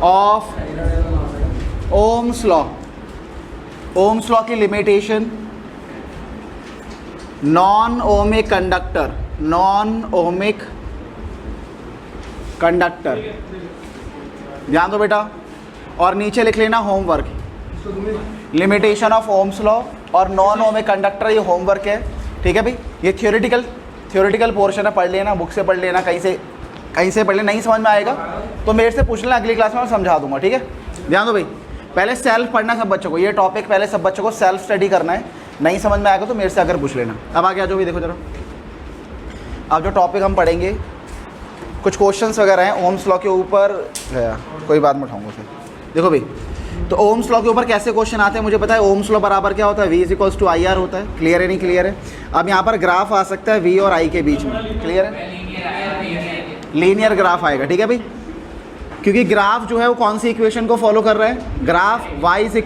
Speaker 1: of Ohm's law, Ohm's law की limitation, non ohmic conductor, non ohmic conductor, ध्यान दो बेटा, और नीचे लिख लेना homework, limitation of Ohm's law और नॉन ओमिक कंडक्टर, ये होमवर्क है, ठीक है भाई। ये थ्योरेटिकल पोर्शन है, पढ़ लेना, बुक से पढ़ लेना, कहीं से पढ़ लेना, नहीं समझ में आएगा तो मेरे से पूछ लेना, अगली क्लास में मैं समझा दूंगा, ठीक है। ध्यान दो भाई, पहले सेल्फ पढ़ना सब बच्चों को, ये टॉपिक पहले सब बच्चों को सेल्फ स्टडी करना है, नहीं समझ में आएगा तो मेरे से आकर पूछ लेना। अब आगे आ जाओ भी, देखो जरा, अब जो टॉपिक हम पढ़ेंगे कुछ क्वेश्चंस वगैरह हैं ओम्स लॉ के ऊपर, कोई बात में उठाऊंगा फिर। देखो भाई, तो ओम्स लॉ के ऊपर कैसे क्वेश्चन आते हैं मुझे पता है। ओम्स लॉ बराबर क्या होता है? V = IR होता है, क्लियर है नहीं क्लियर है। अब यहाँ पर ग्राफ आ सकता है V और I के बीच में, क्लियर है, लीनियर ग्राफ आएगा, ठीक है भाई, क्योंकि ग्राफ जो है वो कौन सी इक्वेशन को फॉलो कर रहा है? ग्राफ y =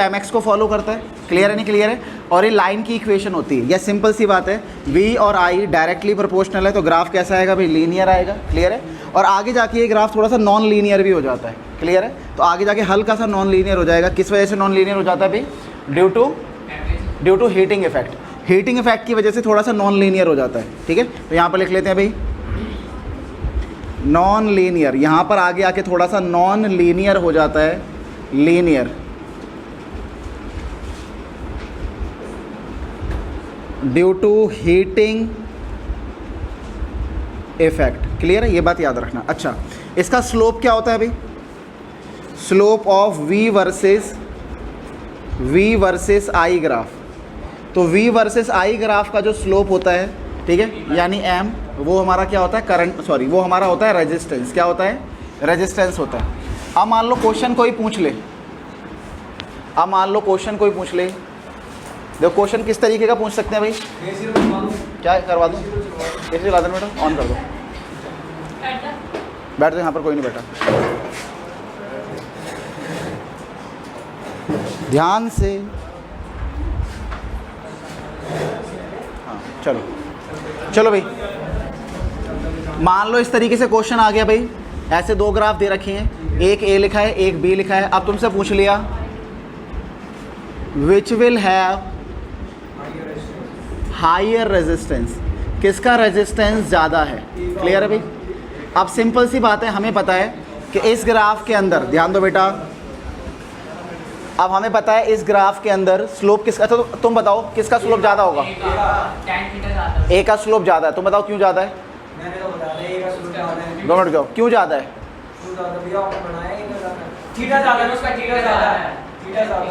Speaker 1: mx को फॉलो करता है, क्लियर है नहीं क्लियर है। और ये लाइन की इक्वेशन होती है, यह सिंपल सी बात है, v और i डायरेक्टली प्रोपोर्शनल है, तो ग्राफ कैसा आएगा भाई? लीनियर आएगा, क्लियर है। और आगे जाके ये ग्राफ थोड़ा सा नॉन लीनियर भी हो जाता है, क्लियर है, तो आगे जाके हल्का सा नॉन लीनियर हो जाएगा। किस वजह से नॉन लीनियर हो जाता है भाई? Due to heating effect, heating effect की वजह से थोड़ा सा नॉन लीनियर हो जाता है, ठीक है। तो यहाँ पर लिख लेते हैं भाई नॉन लीनियर, यहाँ पर आगे आके थोड़ा सा नॉन लीनियर हो जाता है, linear due to heating effect, clear है, ये बात याद रखना। अच्छा, इसका स्लोप क्या होता है भाई? Slope of V versus I graph, तो V वर्सेस I ग्राफ का जो स्लोप होता है, ठीक है, यानी M, वो हमारा क्या होता है? करंट, सॉरी, वो हमारा होता है रेजिस्टेंस। क्या होता है? रेजिस्टेंस होता है। अब मान लो क्वेश्चन कोई पूछ ले, देखो क्वेश्चन किस तरीके का पूछ सकते हैं भाई? क्या करवा दूँ? ऐसे चला दो बेटा, ऑन कर दो, बैठ दो, यहाँ पर कोई नहीं बैठा, ध्यान से, हाँ चलो भाई, मान लो इस तरीके से क्वेश्चन आ गया भाई, ऐसे दो ग्राफ दे रखे हैं, एक A लिखा है, एक B लिखा है। अब तुमसे पूछ लिया which will have higher resistance, किसका रेजिस्टेंस ज़्यादा है, क्लियर है भाई। अब सिंपल सी बात है, हमें पता है कि इस ग्राफ के अंदर, ध्यान दो बेटा, अब हमें पता है इस ग्राफ के अंदर स्लोप किसका, तो तुम बताओ किसका स्लोप ज़्यादा होगा? A का स्लोप ज़्यादा है, तुम बताओ क्यों ज़्यादा है? 2 मिनट जाओ, क्यों ज़्यादा है?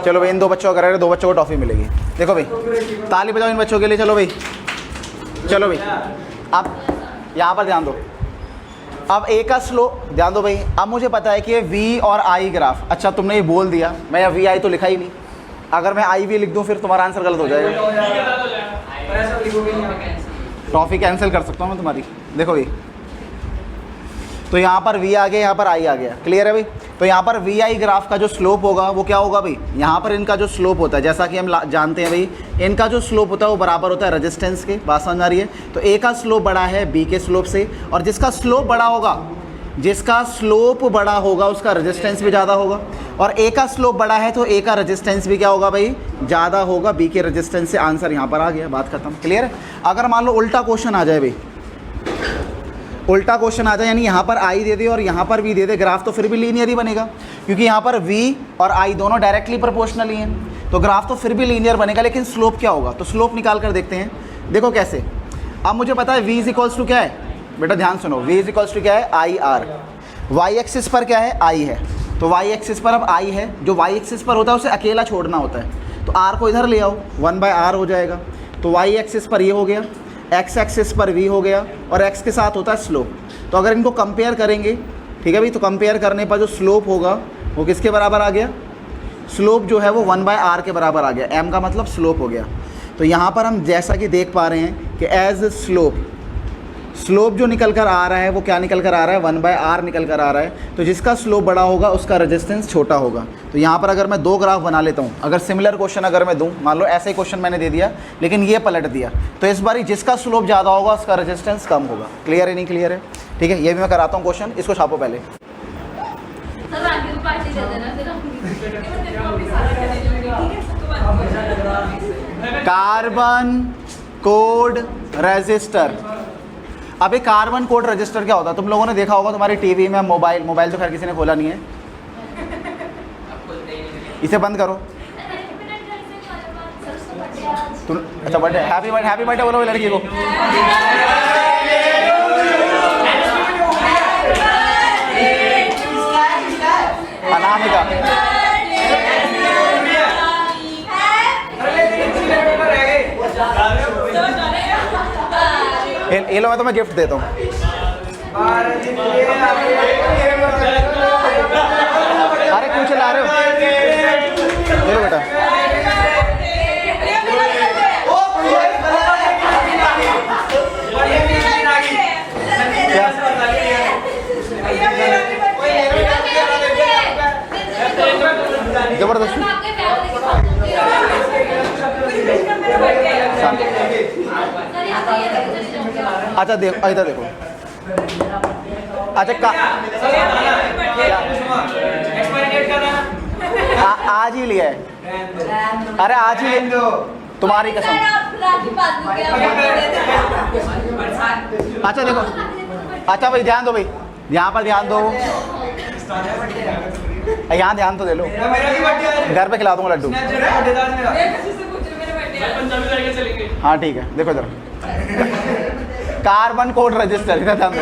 Speaker 1: चलो भाई, इन दो बच्चों का, दो बच्चों को टॉफ़ी मिलेगी। देखो भाई, ताली बजाओ इन बच्चों के लिए। चलो भाई, अब यहाँ पर ध्यान दो, अब A का स्लोप, ध्यान दो भाई, अब मुझे पता है कि ये V और I ग्राफ, अच्छा तुमने ये बोल दिया, मैं यहाँ VI तो लिखा ही नहीं, अगर मैं IV लिख दूँ फिर तुम्हारा आंसर गलत हो जाएगा, टॉफ़ी कैंसिल कर सकता हूँ मैं तुम्हारी। देखो भाई, तो यहाँ पर v आ गया, यहाँ पर i आ गया। क्लियर है भाई? तो यहाँ पर vi ग्राफ का जो स्लोप होगा वो क्या होगा भाई, यहाँ पर इनका जो स्लोप होता है, जैसा कि हम जानते हैं भाई, इनका जो स्लोप होता है वो बराबर होता है रेजिस्टेंस के। बात समझ आ रही है? तो a का स्लोप बड़ा है b के स्लोप से, और जिसका स्लोप बड़ा होगा उसका रेजिस्टेंस भी ज़्यादा होगा, और a का स्लोप बड़ा है तो a का रेजिस्टेंस भी क्या होगा भाई, ज़्यादा होगा b के रेजिस्टेंस से। आंसर यहाँ पर आ गया, बात खत्म। क्लियर है? अगर मान लो उल्टा क्वेश्चन आ जाए भाई, उल्टा क्वेश्चन आ जाए, यानी यहाँ पर i दे दे और यहाँ पर v दे दे ग्राफ, तो फिर भी लीनियर ही बनेगा, क्योंकि यहाँ पर v और i दोनों डायरेक्टली प्रोपोर्शनल ही हैं, तो ग्राफ तो फिर भी लीनियर बनेगा। लेकिन स्लोप क्या होगा, तो स्लोप निकाल कर देखते हैं। देखो कैसे, अब मुझे पता है v इज इक्वल्स टू क्या है, बेटा ध्यान सुनो, v इज इक्वल्स टू क्या है, आई आर। y एक्सिस पर क्या है, i है, तो y एक्सिस पर अब i है, जो y एक्सिस पर होता है उसे अकेला छोड़ना होता है, तो r को इधर ले आओ, 1/r हो जाएगा। तो y एक्सिस पर ये हो गया, x एक्सिस पर v हो गया, और x के साथ होता है स्लोप। तो अगर इनको कंपेयर करेंगे, ठीक है भाई, तो कंपेयर करने पर जो स्लोप होगा वो किसके बराबर आ गया, स्लोप जो है वो 1/r के बराबर आ गया, m का मतलब स्लोप हो गया। तो यहाँ पर हम जैसा कि देख पा रहे हैं कि एज स्लोप जो निकल कर आ रहा है वो क्या निकल कर आ रहा है, 1/r निकल कर आ रहा है। तो जिसका स्लोप बड़ा होगा उसका रेजिस्टेंस छोटा होगा। तो यहाँ पर अगर मैं दो ग्राफ बना लेता हूँ, अगर सिमिलर क्वेश्चन अगर मैं दूँ, मान लो ऐसे ही क्वेश्चन मैंने दे दिया लेकिन ये पलट दिया, तो इस बार जिसका स्लोप ज़्यादा होगा उसका रेजिस्टेंस कम होगा। क्लियर है नहीं क्लियर है? ठीक है, ये भी मैं कराता हूँ क्वेश्चन, इसको छापो पहले। Carbon code register. अभी कार्बन कोड रजिस्टर क्या होता है, तुम लोगों ने देखा होगा तुम्हारी टीवी में, मोबाइल तो खैर किसी ने खोला नहीं है, इसे बंद करो तुम। अच्छा बर्थडे, हैप्पी बर्थडे बोलो लड़की को। अनामिका, ये लो, मैं तुम्हें गिफ्ट देता हूँ। अरे क्यों चला रहे हो, ले लो बेटा। जबरदस्त। अच्छा देखो, इधर देखो। अच्छा आज ही लिया है, अरे आज ही ले, तुम्हारी कसम। अच्छा देखो, अच्छा भाई ध्यान दो भाई, यहाँ पर ध्यान दो, यहाँ ध्यान तो दे लो, घर पे खिला दूंगा लड्डू। हाँ ठीक है, देखो इधर कार्बन कोड रजिस्टर, इधर ध्यान दो।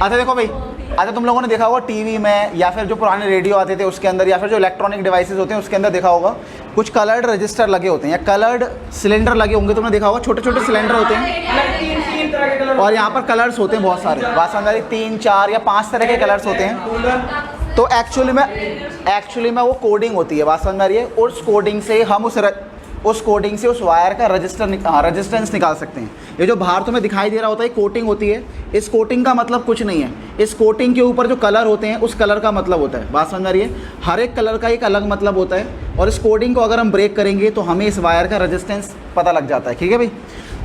Speaker 1: अच्छा देखो भाई, अच्छा तुम लोगों ने देखा होगा टीवी में या फिर जो पुराने रेडियो आते थे उसके अंदर, या फिर जो इलेक्ट्रॉनिक डिवाइसेस होते हैं उसके अंदर देखा होगा कुछ कलर्ड रजिस्टर लगे होते हैं, या कलर्ड सिलेंडर लगे होंगे, तुमने देखा होगा, छोटे छोटे सिलेंडर होते हैं और यहाँ पर कलर्स होते हैं बहुत सारे, बात समझ आ रही, 3, 4 या 5 तरह के कलर्स होते हैं। तो एक्चुअली में वो कोडिंग होती है, बात समझ में आ रही है। उस कोडिंग से हम उस कोडिंग से उस वायर का रेजिस्टेंस निकाल सकते हैं। ये जो बाहर तुम्हें दिखाई दे रहा होता है कोटिंग होती है, इस कोटिंग का मतलब कुछ नहीं है, इस कोटिंग के ऊपर जो कलर होते हैं उस कलर का मतलब होता है, बात समझ में आ रही है। हर एक कलर का एक अलग मतलब होता है, और इस कोडिंग को अगर हम ब्रेक करेंगे तो हमें इस वायर का रेजिस्टेंस पता लग जाता है। ठीक है भाई,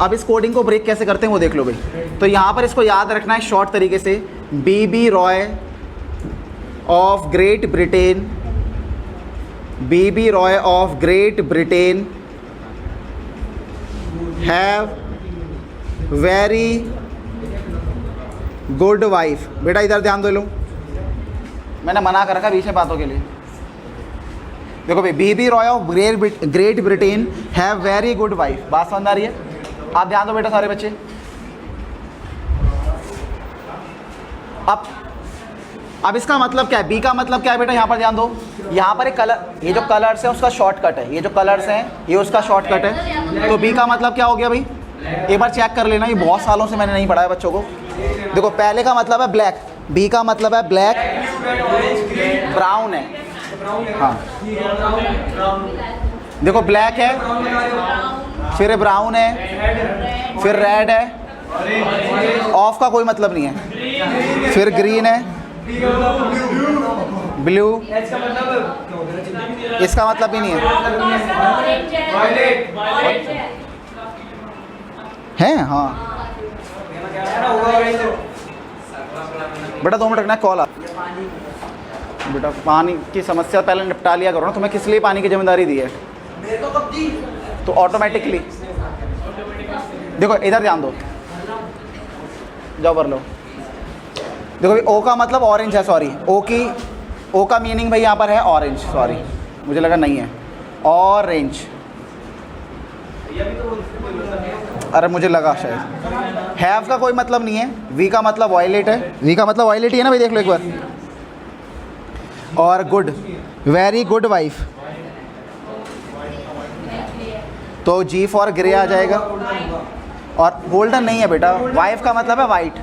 Speaker 1: अब इस कोडिंग को ब्रेक कैसे करते हैं वो देख लो भाई। तो यहाँ पर इसको याद रखना है शॉर्ट तरीके से, BB Roy of Great Britain, BB Roy of Great Britain have very good wife. बेटा इधर ध्यान दो लो, मैंने मना कर रखा बीच में बातों के लिए। देखो भाई, BB Roy of Great Britain have very good wife, बात समझ आ रही है? आप ध्यान दो बेटा सारे बच्चे। अब इसका मतलब क्या है, बी का मतलब क्या है बेटा, यहाँ पर ध्यान दो। यहाँ पर एक कलर, ये जो कलर्स है उसका शॉर्टकट है, ये जो कलर्स हैं ये उसका शॉर्टकट है। तो बी का मतलब क्या हो गया भाई, एक बार चेक कर लेना, ये बहुत सालों से मैंने नहीं पढ़ाया बच्चों को। देखो पहले का मतलब है ब्लैक, बी का मतलब है ब्लैक, ब्राउन है, हाँ देखो ब्लैक है, फिर ब्राउन है, फिर रेड है, ऑफ का कोई मतलब नहीं है, फिर ग्रीन है, ब्लू, इसका मतलब भी नहीं है। हैं हाँ बेटा 2 मिनट रखना, कॉल आ। बेटा पानी की समस्या पहले निपटा लिया करो ना, तुम्हें किस लिए पानी की जिम्मेदारी दी है? तो ऑटोमेटिकली देखो इधर ध्यान दो, जाओ भर लो। देखो भाई ओ का मतलब ऑरेंज है, सॉरी ओ का मीनिंग भाई यहाँ पर है ऑरेंज, सॉरी मुझे लगा नहीं है, ऑरेंज, अरे मुझे लगा शायद। हैव का कोई मतलब नहीं है, वी का मतलब वॉयलेट है, वी का मतलब वॉयलेट ही है ना भाई, देख लो एक बार। और गुड, वेरी गुड वाइफ, तो जी फॉर ग्रे आ जाएगा। और गोल्डन नहीं है बेटा, वाइफ का मतलब है वाइट।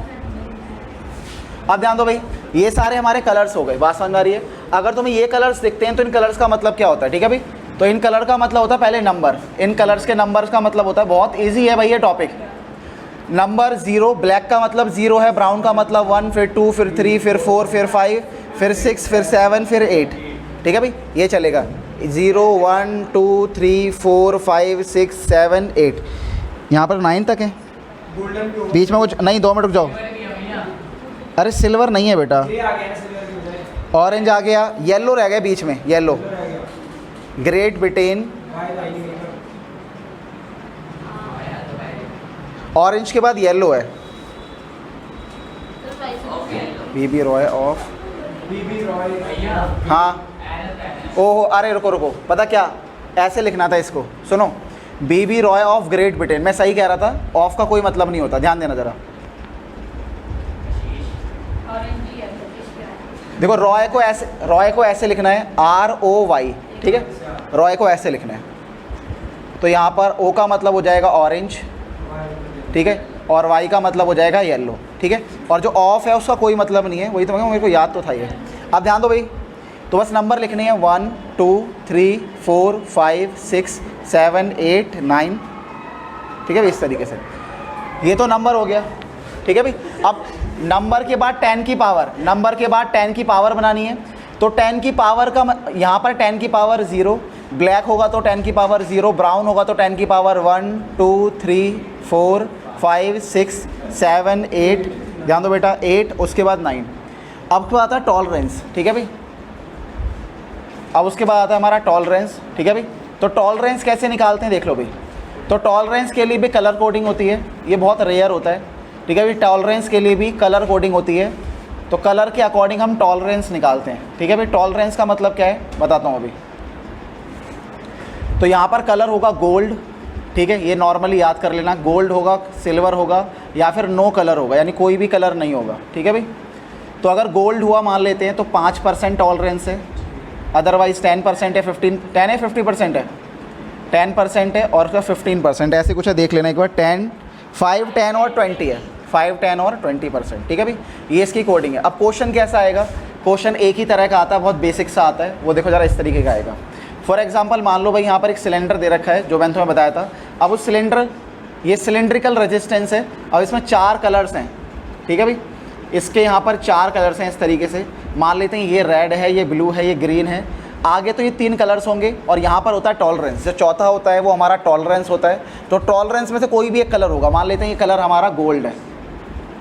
Speaker 1: अब ध्यान दो भाई, ये सारे हमारे कलर्स हो गए, बात समझ आ रही है? अगर तुम्हें ये कलर्स दिखते हैं तो इन कलर्स का मतलब क्या होता है, ठीक है भाई? तो इन कलर का मतलब होता है पहले नंबर, इन कलर्स के नंबर्स का मतलब होता है, बहुत इजी है भाई ये टॉपिक। नंबर 0, ब्लैक का मतलब 0 है, ब्राउन का मतलब 1, फिर 2, फिर 3, फिर 4, फिर 5, फिर 6, फिर 7, फिर 8, ठीक है भाई? ये चलेगा 0, 1, 2, 3, 4, 5, 6, 7, 8, यहाँ पर 9 तक है। बीच में कुछ नहीं, 2 मिनट रुक जाओ। अरे सिल्वर नहीं है बेटा, ऑरेंज आ गया, येलो रह गया बीच में, येलो, ग्रेट ब्रिटेन, ऑरेंज के बाद येलो है, बीबी रॉय ऑफ, हाँ ओहो अरे रुको रुको, पता क्या ऐसे लिखना था इसको, सुनो, बीबी रॉय ऑफ ग्रेट ब्रिटेन, मैं सही कह रहा था, ऑफ का कोई मतलब नहीं होता, ध्यान देना ज़रा। देखो रॉय को ऐसे लिखना है, ROY, ठीक है? रॉय को ऐसे लिखना है, तो यहाँ पर O का मतलब हो जाएगा ऑरेंज, ठीक है? और Y का मतलब हो जाएगा येलो, ठीक है? और जो ऑफ है उसका कोई मतलब नहीं है, वही तो मेरे को याद तो था ये। अब ध्यान दो भाई, तो बस नंबर लिखने हैं 1, 2, 3, 4, 5, 6, 7, 8, 9, ठीक है भाई? इस तरीके से ये तो नंबर हो गया, ठीक है भाई? अब नंबर के बाद 10 की पावर, नंबर के बाद 10 की पावर बनानी है, तो 10 की पावर का यहाँ पर 10 की पावर 0, ब्लैक होगा तो 10 की पावर 0, ब्राउन होगा तो 10 की पावर 1, 2, 3, 4, 5, 6, 7, 8, ध्यान दो बेटा 8, उसके बाद 9। अब क्या आता है टॉलरेंस, ठीक है भाई? अब उसके बाद आता है हमारा टॉलरेंस, ठीक है भाई? तो टॉलरेंस कैसे निकालते हैं देख लो भाई। तो टॉलरेंस के लिए भी कलर कोडिंग होती है, ये बहुत रेयर होता है, ठीक है भाई? टॉलरेंस के लिए भी कलर कोडिंग होती है, तो कलर के अकॉर्डिंग हम टॉलरेंस निकालते हैं, ठीक है भाई? टॉलरेंस का मतलब क्या है बताता हूँ अभी। तो यहाँ पर कलर होगा गोल्ड, ठीक है? ये नॉर्मली याद कर लेना, गोल्ड होगा, सिल्वर होगा, या फिर नो कलर होगा, यानी कोई भी कलर नहीं होगा, ठीक है भाई? तो अगर गोल्ड हुआ मान लेते हैं तो 5% टॉलरेंस है, अदरवाइज़ 10% है, 10 है 50% है, 10% है और उसका 15%, ऐसे कुछ है, देख लेना एक बार। 10, 5, 10 और 20 है, 5, 10 और 20%, ठीक है भाई? ये इसकी कोडिंग है। अब क्वेश्चन कैसा आएगा? क्वेश्चन एक ही तरह का आता है, बहुत बेसिक सा आता है, वो देखो ज़रा इस तरीके का आएगा। फॉर एग्जांपल मान लो भाई यहाँ पर एक सिलेंडर दे रखा है, जो मैंने तुम्हें बताया था। अब उस सिलेंडर, ये सिलेंड्रिकल रेजिस्टेंस है, अब इसमें 4 कलर्स हैं, ठीक है भाई? इसके यहाँ पर 4 कलर्स हैं इस तरीके से, मान लेते हैं ये रेड है, ये ब्लू है, ये ग्रीन है, आगे तो ये 3 कलर्स होंगे, और यहाँ पर होता है टॉलरेंस, जो चौथा होता है वो हमारा टॉलरेंस होता है। तो टॉलरेंस में से कोई भी एक कलर होगा, मान लेते हैं ये कलर हमारा गोल्ड है,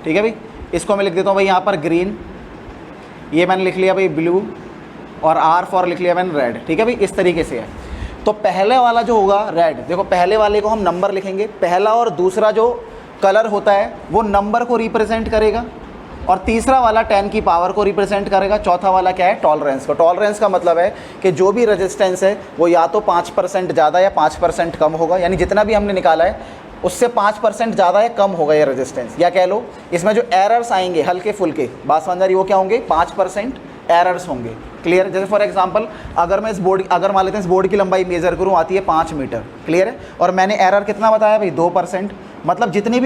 Speaker 1: ठीक है भाई? इसको मैं लिख देता हूँ भाई यहाँ पर ग्रीन, ये मैंने लिख लिया भाई ब्लू, और R फॉर लिख लिया मैंने रेड, ठीक है भाई? इस तरीके से है। तो पहले वाला जो होगा रेड, देखो पहले वाले को हम नंबर लिखेंगे, पहला और दूसरा जो कलर होता है वो नंबर को रिप्रेजेंट करेगा, और तीसरा वाला 10 की पावर को रिप्रेजेंट करेगा, चौथा वाला क्या है? टॉलरेंस को। टॉलरेंस का मतलब है कि जो भी रेजिस्टेंस है वो या तो 5% ज़्यादा या 5% कम होगा, यानी जितना भी हमने निकाला है उससे 5% ज़्यादा या कम होगा ये रेजिस्टेंस। या कह लो इसमें जो एरर्स आएंगे हल्के फुल्के, बात समझ आ रही, वो क्या होंगे? 5% एरर्स होंगे। क्लियर? जैसे फॉर एग्जांपल अगर मैं अगर मान लेते हैं इस बोर्ड की लंबाई मेज़र करूँ, आती है 5 मीटर, क्लियर है? और मैंने एरर कितना बताया भाई? 2%। मतलब जितनी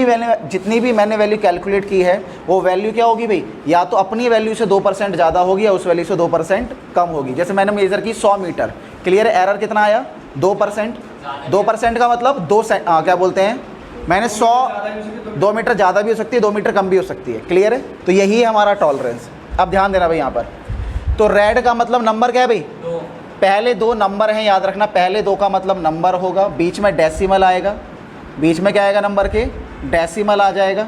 Speaker 1: भी मैंने वैल्यू कैलकुलेट की है वो वैल्यू क्या होगी भाई? या तो अपनी वैल्यू से 2% ज़्यादा होगी या उस वैल्यू से 2% कम होगी। जैसे मैंने मेज़र की 100 मीटर, क्लियर है? एरर कितना आया? 2%। 2% का मतलब क्या बोलते हैं? मैंने 100, 2 मीटर ज़्यादा भी हो सकती है, 2 मीटर कम भी हो सकती है। क्लियर है? तो यही है हमारा टॉलरेंस। अब ध्यान देना भाई यहाँ पर, तो रेड का मतलब नंबर क्या है भाई? पहले 2 नंबर हैं, याद रखना। पहले 2 का मतलब नंबर होगा, बीच में डेसिमल आएगा, बीच में क्या आएगा नंबर के? डेसिमल आ जाएगा।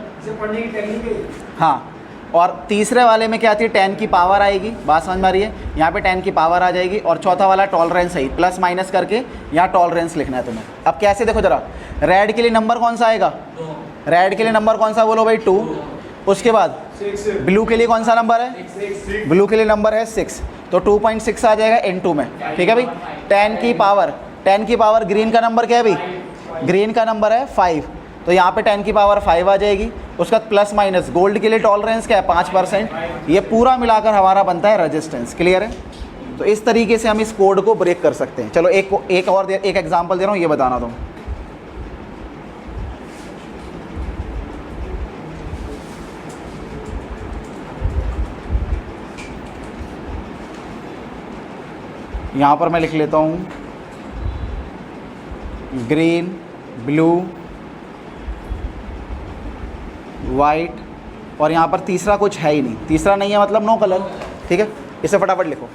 Speaker 1: हाँ, और तीसरे वाले में क्या आती है? 10 की पावर आएगी। बात समझ में आ रही है? यहाँ पे 10 की पावर आ जाएगी। और चौथा वाला टॉलरेंस है, प्लस माइनस करके यहाँ टॉलरेंस लिखना है तुम्हें। अब कैसे देखो जरा, रेड के लिए नंबर कौन सा आएगा? रेड के लिए नंबर कौन सा बोलो भाई? 2। उसके बाद ब्लू के लिए कौन सा नंबर है? ब्लू के लिए नंबर है 6, तो 2.6 आ जाएगा इन 2 में। ठीक है भाई? 10 की पावर ग्रीन का नंबर क्या है भाई? ग्रीन का नंबर है 5, तो यहाँ पे 10 की पावर 5 आ जाएगी। उसका प्लस माइनस, गोल्ड के लिए टॉलरेंस क्या है? 5%। ये पूरा मिलाकर हमारा बनता है रेजिस्टेंस। क्लियर है? तो इस तरीके से हम इस कोड को ब्रेक कर सकते हैं। चलो एक एग्जांपल दे रहा हूँ, ये बताना तुम। यहाँ पर मैं लिख लेता हूँ ग्रीन, ब्लू, वाइट, और यहाँ पर तीसरा कुछ है ही नहीं। तीसरा नहीं है मतलब नो कलर। ठीक है? इसे फटाफट लिखो,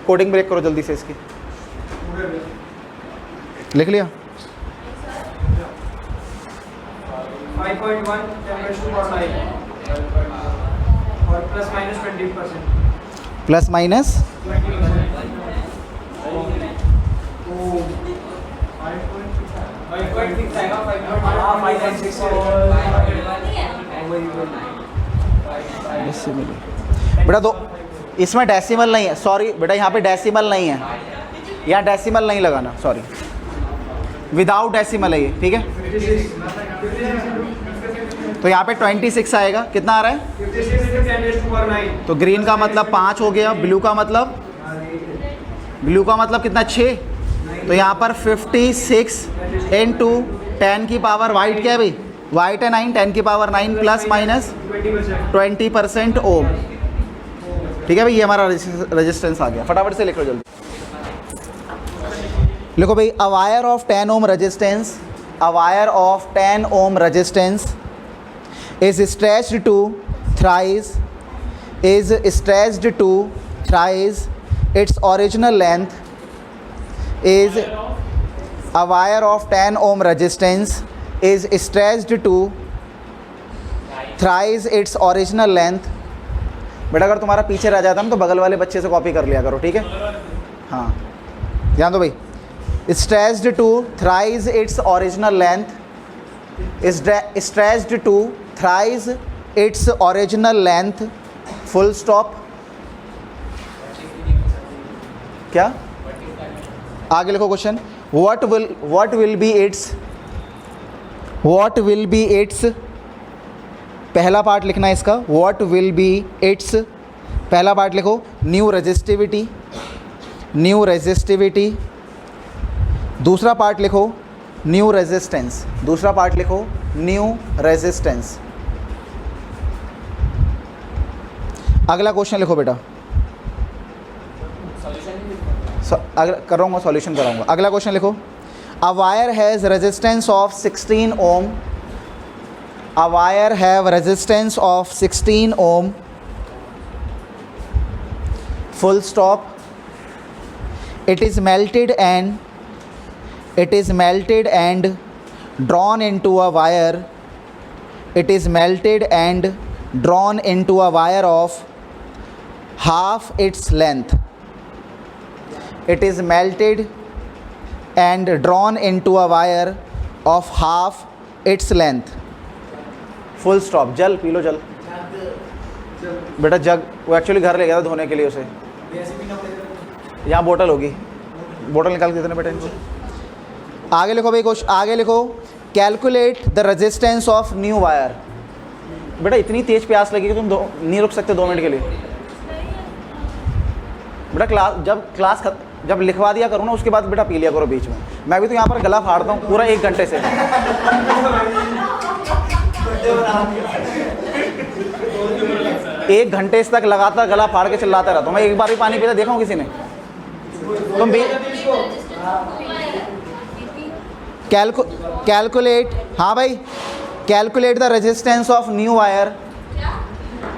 Speaker 1: कोडिंग ब्रेक करो जल्दी से इसकी। लिख लिया?
Speaker 2: 5.1 और प्लस माइनस 20%।
Speaker 1: प्लस माइनस 5.6 बेटा। दो इसमें डेसिमल नहीं है, सॉरी बेटा, यहाँ पे डेसिमल नहीं है, यहाँ डेसिमल नहीं लगाना, सॉरी, विदाउट डेसिमल है ये। ठीक है? तो यहाँ पे 26 आएगा। कितना आ रहा है?
Speaker 2: 56
Speaker 1: तो ग्रीन का मतलब 5 हो गया, ब्लू का मतलब कितना? 6। तो यहाँ पर 56 इंटू 10 की पावर, वाइट क्या है भाई? वाइट है 9, 10 की पावर 9 प्लस माइनस 20% ओम। ठीक है भाई? ये हमारा रेजिस्टेंस आ गया। फटाफट से लिखो जल्दी। लिखो भाई, a wire of 10 ohm resistance, a wire of 10 ohm resistance is stretched to thrice its original length. Is a wire of 10 ohm resistance is stretched to thrice its original length. बेटा अगर तुम्हारा पीछे रह जाता ना तो बगल वाले बच्चे से कॉपी कर लिया करो। ठीक है? हाँ, ध्यान दो भाई। stretched to thrice its original length is stretched to thrice its original length, full stop। क्या आगे लिखो question, what will be its, पहला पार्ट लिखना है इसका, what will be its, पहला पार्ट लिखो न्यू रेजिस्टिविटी, दूसरा पार्ट लिखो न्यू रेजिस्टेंस, अगला क्वेश्चन लिखो बेटा। सॉल्यूशन कराऊंगा। अगला क्वेश्चन लिखो, a wire has resistance of 16 ohm, a wire have resistance of 16 ohm, full stop, it is melted and drawn into a wire, it is melted and drawn into a wire of half its length, it is melted and drawn into a wire of half its length, full stop। जल पी लो, जल बेटा, जग वो एक्चुअली घर ले गया था धोने के लिए उसे, यहाँ बोतल होगी, बोतल निकाल के देना बेटा इनको। आगे लिखो भाई, आगे लिखो, calculate the resistance of new wire. बेटा इतनी तेज प्यास लगी कि तुम नहीं रुक सकते 2 मिनट के लिए। बेटा जब लिखवा दिया करो ना उसके बाद बेटा पी लिया करो बीच में। मैं भी तो यहाँ पर गला फाड़ता हूँ पूरा 1 घंटे से। 1 घंटे तक लगातार गला फाड़ के चिल्लाता रहता हूँ मैं। एक बार भी पानी पीता देखा हूँ किसी ने? तुम भी कैलकुलेट, हाँ भाई, calculate the resistance of new wire,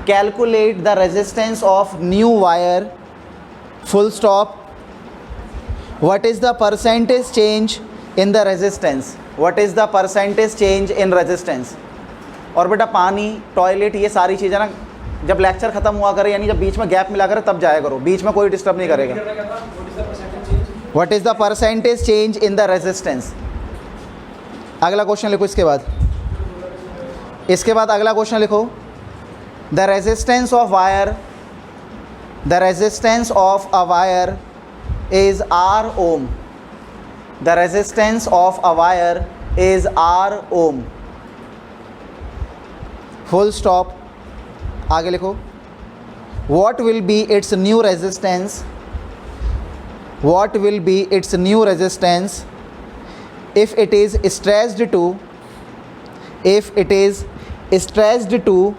Speaker 1: calculate the resistance of new wire, full stop. What is the percentage change in the resistance, what is the percentage change in resistance. और बेटा पानी, टॉयलेट, ये सारी चीज़ें ना जब लेक्चर ख़त्म हुआ करे, यानी जब बीच में गैप मिला करे तब जाया करो, बीच में कोई डिस्टर्ब नहीं करेगा. What is the percentage change in the resistance. अगला क्वेश्चन लिखो इसके बाद, इसके बाद अगला क्वेश्चन लिखो. The resistance of wire, the resistance of a wire is R ohm. The resistance of a wire is R ohm. Full stop. आगे लिखो. What will be its new resistance? What will be its new resistance if it is stretched to, if it is stretched to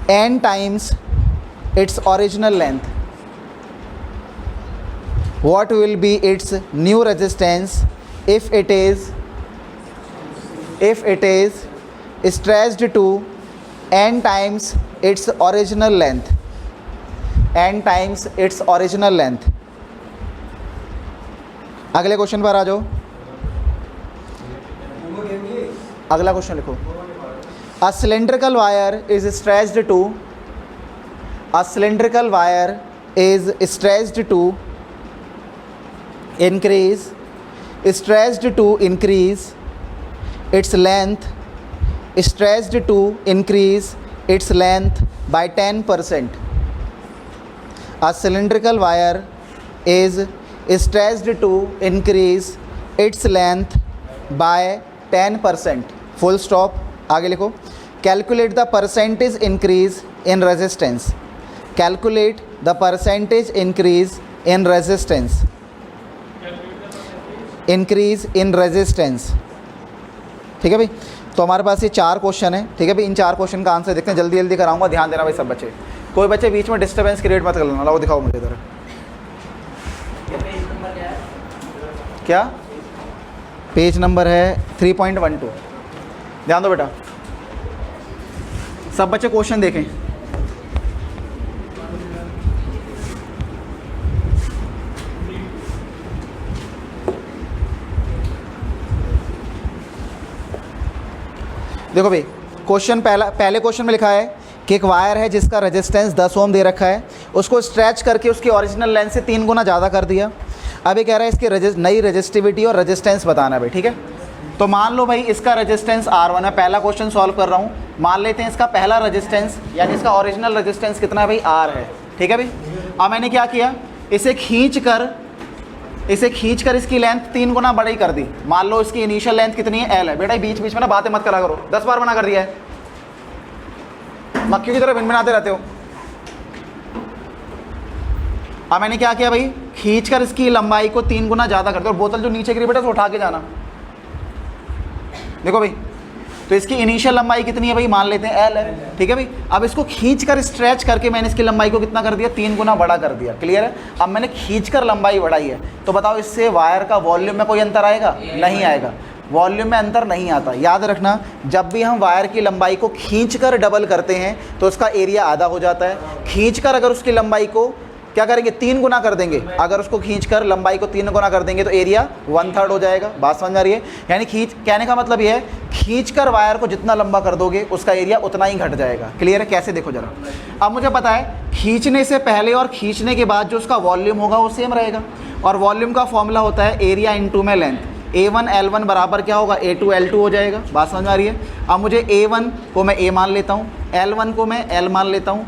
Speaker 1: n times its original length? What will be its new resistance if it is stretched to n times its original length, n times its original length. अगले क्वेश्चन पर आ जाओ. अगला क्वेश्चन लिखो. A cylindrical wire is stretched to, a cylindrical wire is stretched to increase, stretched to increase its length, stretched to increase its length by 10%. A cylindrical wire is stretched to increase its length by 10%. Full stop. आगे लिखो. Calculate the percentage increase in resistance. Calculate the percentage increase in resistance. Increase in resistance. ठीक है भाई. तो हमारे पास ये 4 क्वेश्चन है. ठीक है भाई. इन 4 क्वेश्चन का आंसर देखते हैं. जल्दी जल्दी कराऊंगा, ध्यान देना भाई सब बच्चे. कोई बच्चे बीच में डिस्टर्बेंस क्रिएट मत कर लेना. लाओ दिखाओ मुझे इधर. क्या पेज नंबर है 3.12. ध्यान दो बेटा, सब बच्चे क्वेश्चन देखें. देखो भाई, क्वेश्चन पहले क्वेश्चन में लिखा है कि एक वायर है जिसका रेजिस्टेंस 10 ओम दे रखा है, उसको स्ट्रेच करके उसकी ओरिजिनल लेंथ से 3 गुना ज़्यादा कर दिया. अभी कह रहा है इसकी नई रेजिस्टिविटी और रेजिस्टेंस बताना भाई. ठीक है. तो मान लो भाई इसका रेजिस्टेंस R1 है. पहला क्वेश्चन सॉल्व कर रहा हूँ. मान लेते हैं इसका पहला रेजिस्टेंस यानी इसका ओरिजिनल रेजिस्टेंस कितना है भाई, R है. ठीक है भाई. अब मैंने क्या किया, इसे खींच कर इसकी लेंथ 3 गुना बड़ी कर दी. मान लो इसकी इनिशियल लेंथ कितनी है, L है. बेटा बीच बीच में ना बातें मत करा करो, 10 बार मना कर दिया है. मक्खी की तरह भिनभिनाते रहते हो. अब मैंने क्या किया भाई, खींच कर इसकी लंबाई को 3 गुना ज़्यादा कर दो. और बोतल जो नीचे गिरी बेटा, तो उठा के जाना. देखो भाई, तो इसकी इनिशियल लंबाई कितनी है भाई, मान लेते हैं L है. ठीक है भाई. अब इसको खींचकर स्ट्रेच करके मैंने इसकी लंबाई को कितना कर दिया, 3 गुना बड़ा कर दिया. क्लियर है. अब मैंने खींचकर लंबाई बढ़ाई है, तो बताओ इससे वायर का वॉल्यूम में कोई अंतर आएगा? नहीं आएगा. वॉल्यूम में अंतर नहीं आता. याद रखना, जब भी हम वायर की लंबाई को खींचकर डबल करते हैं तो उसका एरिया आधा हो जाता है. खींचकर अगर उसकी लंबाई को क्या करेंगे, 3 गुना कर देंगे. अगर उसको खींचकर लंबाई को 3 गुना कर देंगे तो एरिया 1/3 हो जाएगा. बात समझ आ रही है. यानी कहने का मतलब ये है, खींचकर वायर को जितना लंबा कर दोगे उसका एरिया उतना ही घट जाएगा. क्लियर है. कैसे देखो जरा. अब मुझे पता है खींचने से पहले और खींचने के बाद जो उसका वॉल्यूम होगा वो सेम रहेगा. और वॉल्यूम का फॉर्मूला होता है एरिया इंटू में लेंथ. A1 L1 बराबर क्या होगा, A2 L2 हो जाएगा. बात समझ आ रही है. अब मुझे A1 को मैं A मान लेता हूँ, L1 को मैं L मान लेता हूँ,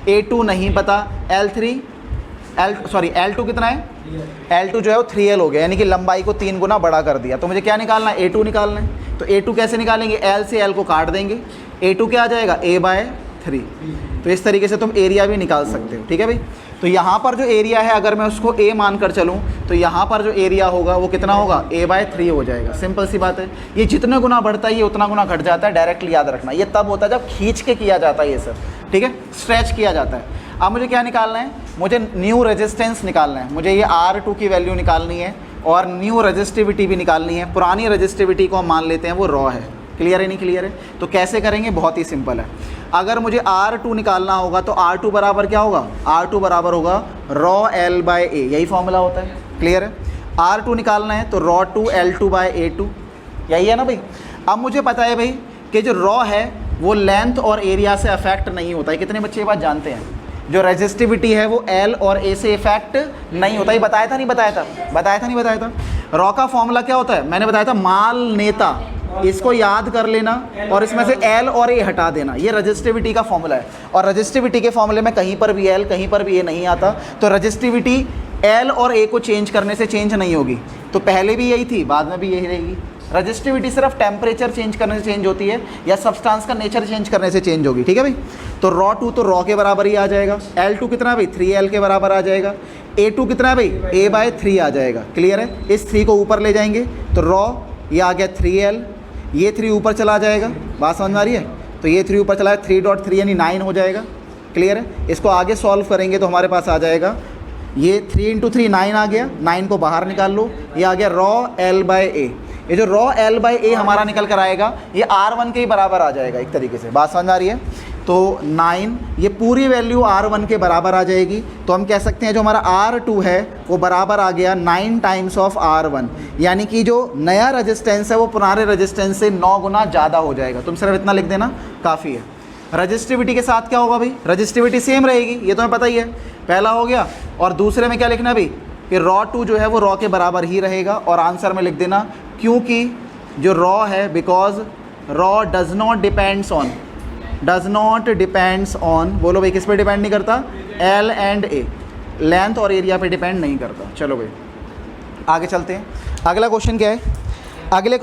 Speaker 1: A2 नहीं पता, L2 कितना है, L2 जो है वो 3L हो गया. यानी कि लंबाई को 3 गुना बड़ा कर दिया. तो मुझे क्या निकालना है, A2 निकालना है. तो A2 कैसे निकालेंगे, L से L को काट देंगे. A2 क्या आ जाएगा, A/3. तो इस तरीके से तुम एरिया भी निकाल सकते हो. ठीक है भाई. तो यहाँ पर जो एरिया है अगर मैं उसको A मान कर चलूँ तो यहाँ पर जो एरिया होगा वो कितना होगा, A/3 हो जाएगा. सिंपल सी बात है. ये जितने गुना बढ़ता है ये उतना गुना घट जाता है. डायरेक्टली याद रखना. ये तब होता है जब खींच के किया जाता है ये सब. ठीक है. स्ट्रेच किया जाता है. अब मुझे क्या निकालना है, मुझे न्यू रेजिस्टेंस निकालना है. मुझे ये R2 की वैल्यू निकालनी है. और न्यू रजिस्टिविटी भी निकालनी है। पुरानी रजिस्टिविटी को हम मान लेते हैं वो रॉ है। क्लियर है नहीं क्लियर है? तो कैसे करेंगे, बहुत ही सिंपल है। अगर मुझे R2 निकालना होगा तो R2 बराबर क्या होगा, R2 बराबर होगा रॉ L बाय A, यही फॉर्मूला होता है। क्लियर है? R2 निकालना है तो रॉ 2 L2 बाय A2, यही है ना भाई। अब मुझे पता है भाई कि जो रॉ है वो लेंथ और एरिया से अफेक्ट नहीं होता है। कितने बच्चे ये बात जानते हैं? जो रेजिस्टिविटी है वो L और A से इफेक्ट नहीं होता। ये बताया था नहीं बताया था? बताया था नहीं बताया था? रॉ का फॉर्मूला क्या होता है, मैंने बताया था, माल नेता। इसको याद कर लेना और इसमें से L और A हटा देना, ये रजिस्टिविटी का फॉर्मूला है। और रजिस्टिविटी के फॉर्मूले में कहीं पर भी L कहीं पर भी A नहीं आता, तो रजिस्टिविटी L और A को चेंज करने से चेंज नहीं होगी। तो पहले भी यही थी, बाद में भी यही रहेगी। रजिस्टिविटी सिर्फ टेम्परेचर चेंज करने से चेंज होती है या सब्सटेंस का नेचर चेंज करने से चेंज होगी। ठीक है भाई? तो रॉ 2 तो रॉ के बराबर ही आ जाएगा। L2 कितना है भाई, 3L के बराबर आ जाएगा। A2 कितना है भाई, A बाय 3 आ जाएगा। क्लियर है? इस 3 को ऊपर ले जाएंगे तो रॉ ये आ गया 3L, ये 3 ऊपर चला जाएगा। बात समझ में आ रही है? तो ये 3 ऊपर चला है, 3.3 यानी 9 हो जाएगा। क्लियर है? इसको आगे सॉल्व करेंगे तो हमारे पास आ जाएगा ये 3 × 3 9 आ गया, 9 को बाहर निकाल लो, ये आ गया रॉ L बाय A। ये जो रॉ L बाय A हमारा निकल कर आएगा ये R1 के ही बराबर आ जाएगा एक तरीके से। बात समझ आ रही है? तो 9 ये पूरी वैल्यू R1 के बराबर आ जाएगी। तो हम कह सकते हैं जो हमारा R2 है वो बराबर आ गया 9 टाइम्स ऑफ R1, यानी कि जो नया रेजिस्टेंस है वो पुराने रेजिस्टेंस से 9 गुना ज़्यादा हो जाएगा। तुम सिर्फ इतना लिख देना काफ़ी है। रजिस्टिविटी के साथ क्या होगा भाई, रजिस्टिविटी सेम रहेगी, ये तो हमें पता ही है, पहला हो गया। और दूसरे में क्या लिखना है भाई कि रॉ 2 जो है वो रॉ के बराबर ही रहेगा। और आंसर में लिख देना क्योंकि जो रॉ है, because raw does not depends on, बोलो भाई किस पे डिपेंड नहीं करता, L एंड A, लेंथ और एरिया पे डिपेंड नहीं करता। चलो भाई आगे चलते हैं। अगला क्वेश्चन क्या है, अगले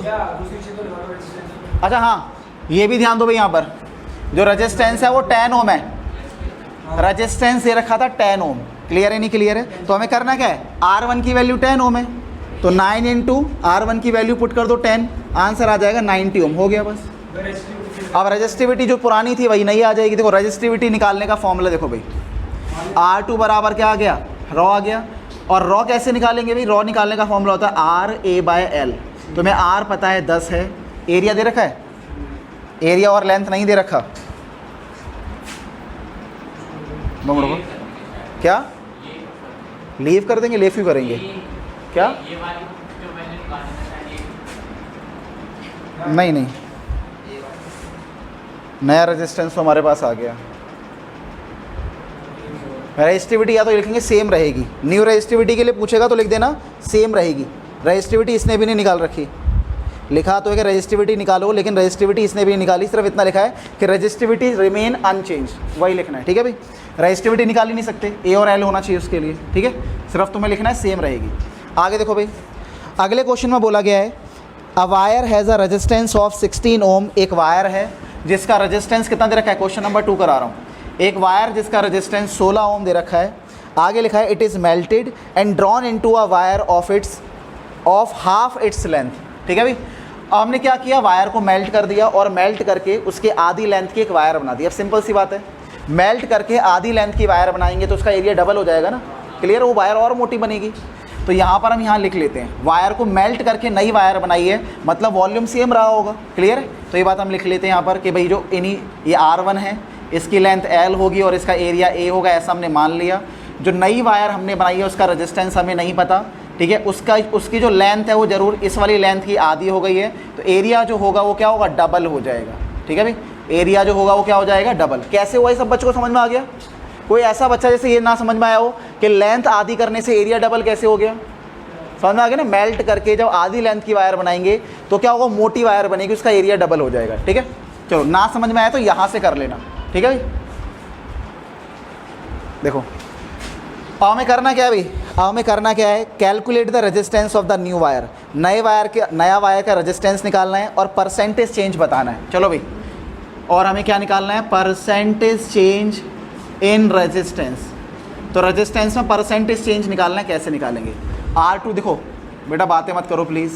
Speaker 1: अच्छा हाँ ये भी ध्यान दो भाई, यहाँ पर जो रेजिस्टेंस है वो 10 ओम है। रेजिस्टेंस ये रखा था 10 ओम। क्लियर है नहीं क्लियर है? तो हमें करना क्या है, R1 की वैल्यू 10 ओम है तो 9 × R1 की वैल्यू पुट कर दो 10, आंसर आ जाएगा 90 ओम। हो गया बस। अब रजिस्टिविटी जो पुरानी थी वही नहीं आ जाएगी। देखो रजिस्टिविटी निकालने का फॉर्मूला देखो भाई, R2 बराबर क्या आ गया, रॉ आ गया। और रॉ कैसे निकालेंगे भाई, रॉ निकालने का फॉर्मूला होता है RA बाय L। तुम्हें R पता है 10 है, एरिया दे रखा है, एरिया और लेंथ नहीं दे रखा। क्या लीव कर देंगे, लेफ ही करेंगे क्या? नहीं नहीं, नया रेजिस्टेंस तो हमारे पास आ गया। रेजिस्टिविटी या तो लिखेंगे सेम रहेगी, न्यू रेजिस्टिविटी के लिए पूछेगा तो लिख देना सेम रहेगी। रेजिस्टिविटी इसने भी नहीं निकाल रखी, लिखा तो है कि रेजिस्टिविटी निकालो, लेकिन रेजिस्टिविटी इसने भी नहीं निकाली, सिर्फ इतना लिखा है कि रेजिस्टिविटी रिमेन अनचेंज, वही लिखना है। ठीक है भाई? रेजिस्टिविटी निकाल ही नहीं सकते, A और L होना चाहिए उसके लिए। ठीक है? सिर्फ तुम्हें लिखना है सेम रहेगी। आगे देखो भाई, अगले क्वेश्चन में बोला गया है अ wire has a resistance of 16 ओम। एक वायर है जिसका रेजिस्टेंस कितना दे रखा है, क्वेश्चन नंबर 2 करा रहा हूँ। एक वायर जिसका रेजिस्टेंस 16 ओम दे रखा है। आगे लिखा है it is melted and drawn into a wire of half its length. ठीक है भाई? अब हमने क्या किया, वायर को मेल्ट कर दिया और मेल्ट करके उसके आधी लेंथ की एक वायर बना दी। अब सिंपल सी बात है, मेल्ट करके आधी लेंथ की वायर बनाएंगे तो उसका एरिया डबल हो जाएगा ना। क्लियर? वो वायर और मोटी बनेगी। तो यहाँ पर हम यहाँ लिख लेते हैं वायर को मेल्ट करके नई वायर बनाई है, मतलब वॉल्यूम सेम रहा होगा। क्लियर है? तो ये बात हम लिख लेते हैं यहाँ पर कि भाई जो ये R1 है, इसकी लेंथ L होगी और इसका एरिया A होगा, ऐसा हमने मान लिया। जो नई वायर हमने बनाई है उसका रेजिस्टेंस हमें नहीं पता। ठीक है? उसकी जो लेंथ है वो ज़रूर इस वाली लेंथ की आधी हो गई है, तो एरिया जो होगा वो क्या होगा, डबल हो जाएगा। ठीक है भाई? एरिया जो होगा वो क्या हो जाएगा, डबल। कैसे हुआ, ये सब बच्चों को समझ में आ गया? कोई ऐसा बच्चा जैसे ये ना समझ में आया हो कि लेंथ आधी करने से एरिया डबल कैसे हो गया? समझ में आ गया ना? मेल्ट करके जब आधी लेंथ की वायर बनाएंगे तो क्या होगा, मोटी वायर बनेगी, उसका एरिया डबल हो जाएगा। ठीक है? चलो, ना समझ में आया तो यहाँ से कर लेना। ठीक है भाई? देखो अब हमें करना क्या है भाई, अब हमें करना क्या है, calculate the resistance of the new wire. नया वायर का रेजिस्टेंस निकालना है और परसेंटेज चेंज बताना है। चलो भाई, और हमें क्या निकालना है, परसेंटेज चेंज इन रेजिस्टेंस। तो रेजिस्टेंस में परसेंटेज चेंज निकालना है, कैसे निकालेंगे? R2 देखो बेटा, बातें मत करो प्लीज़।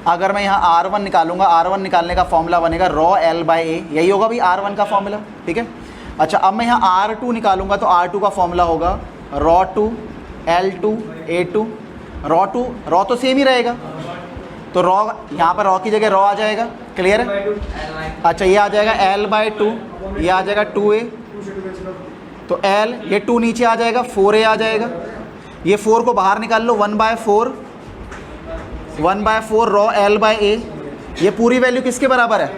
Speaker 1: अगर मैं यहाँ R1 निकालूंगा, R1 निकालने का फॉर्मूला बनेगा रॉ L बाय A, यही होगा भाई R1 का फॉर्मूला। ठीक है? अच्छा, अब मैं यहाँ R2 निकालूंगा तो R2 का फॉर्मूला होगा rho 2 L2 A2। Rho two, rho तो सेम ही रहेगा, तो रॉ यहाँ पर रॉ की जगह रॉ आ जाएगा, क्लियर है। अच्छा ये आ जाएगा L/2, ये आ जाएगा 2a, तो L ये 2 नीचे आ जाएगा, 4a आ जाएगा, ये 4 को बाहर निकाल लो, 1/4 रॉ L/a, ये पूरी वैल्यू किसके बराबर है,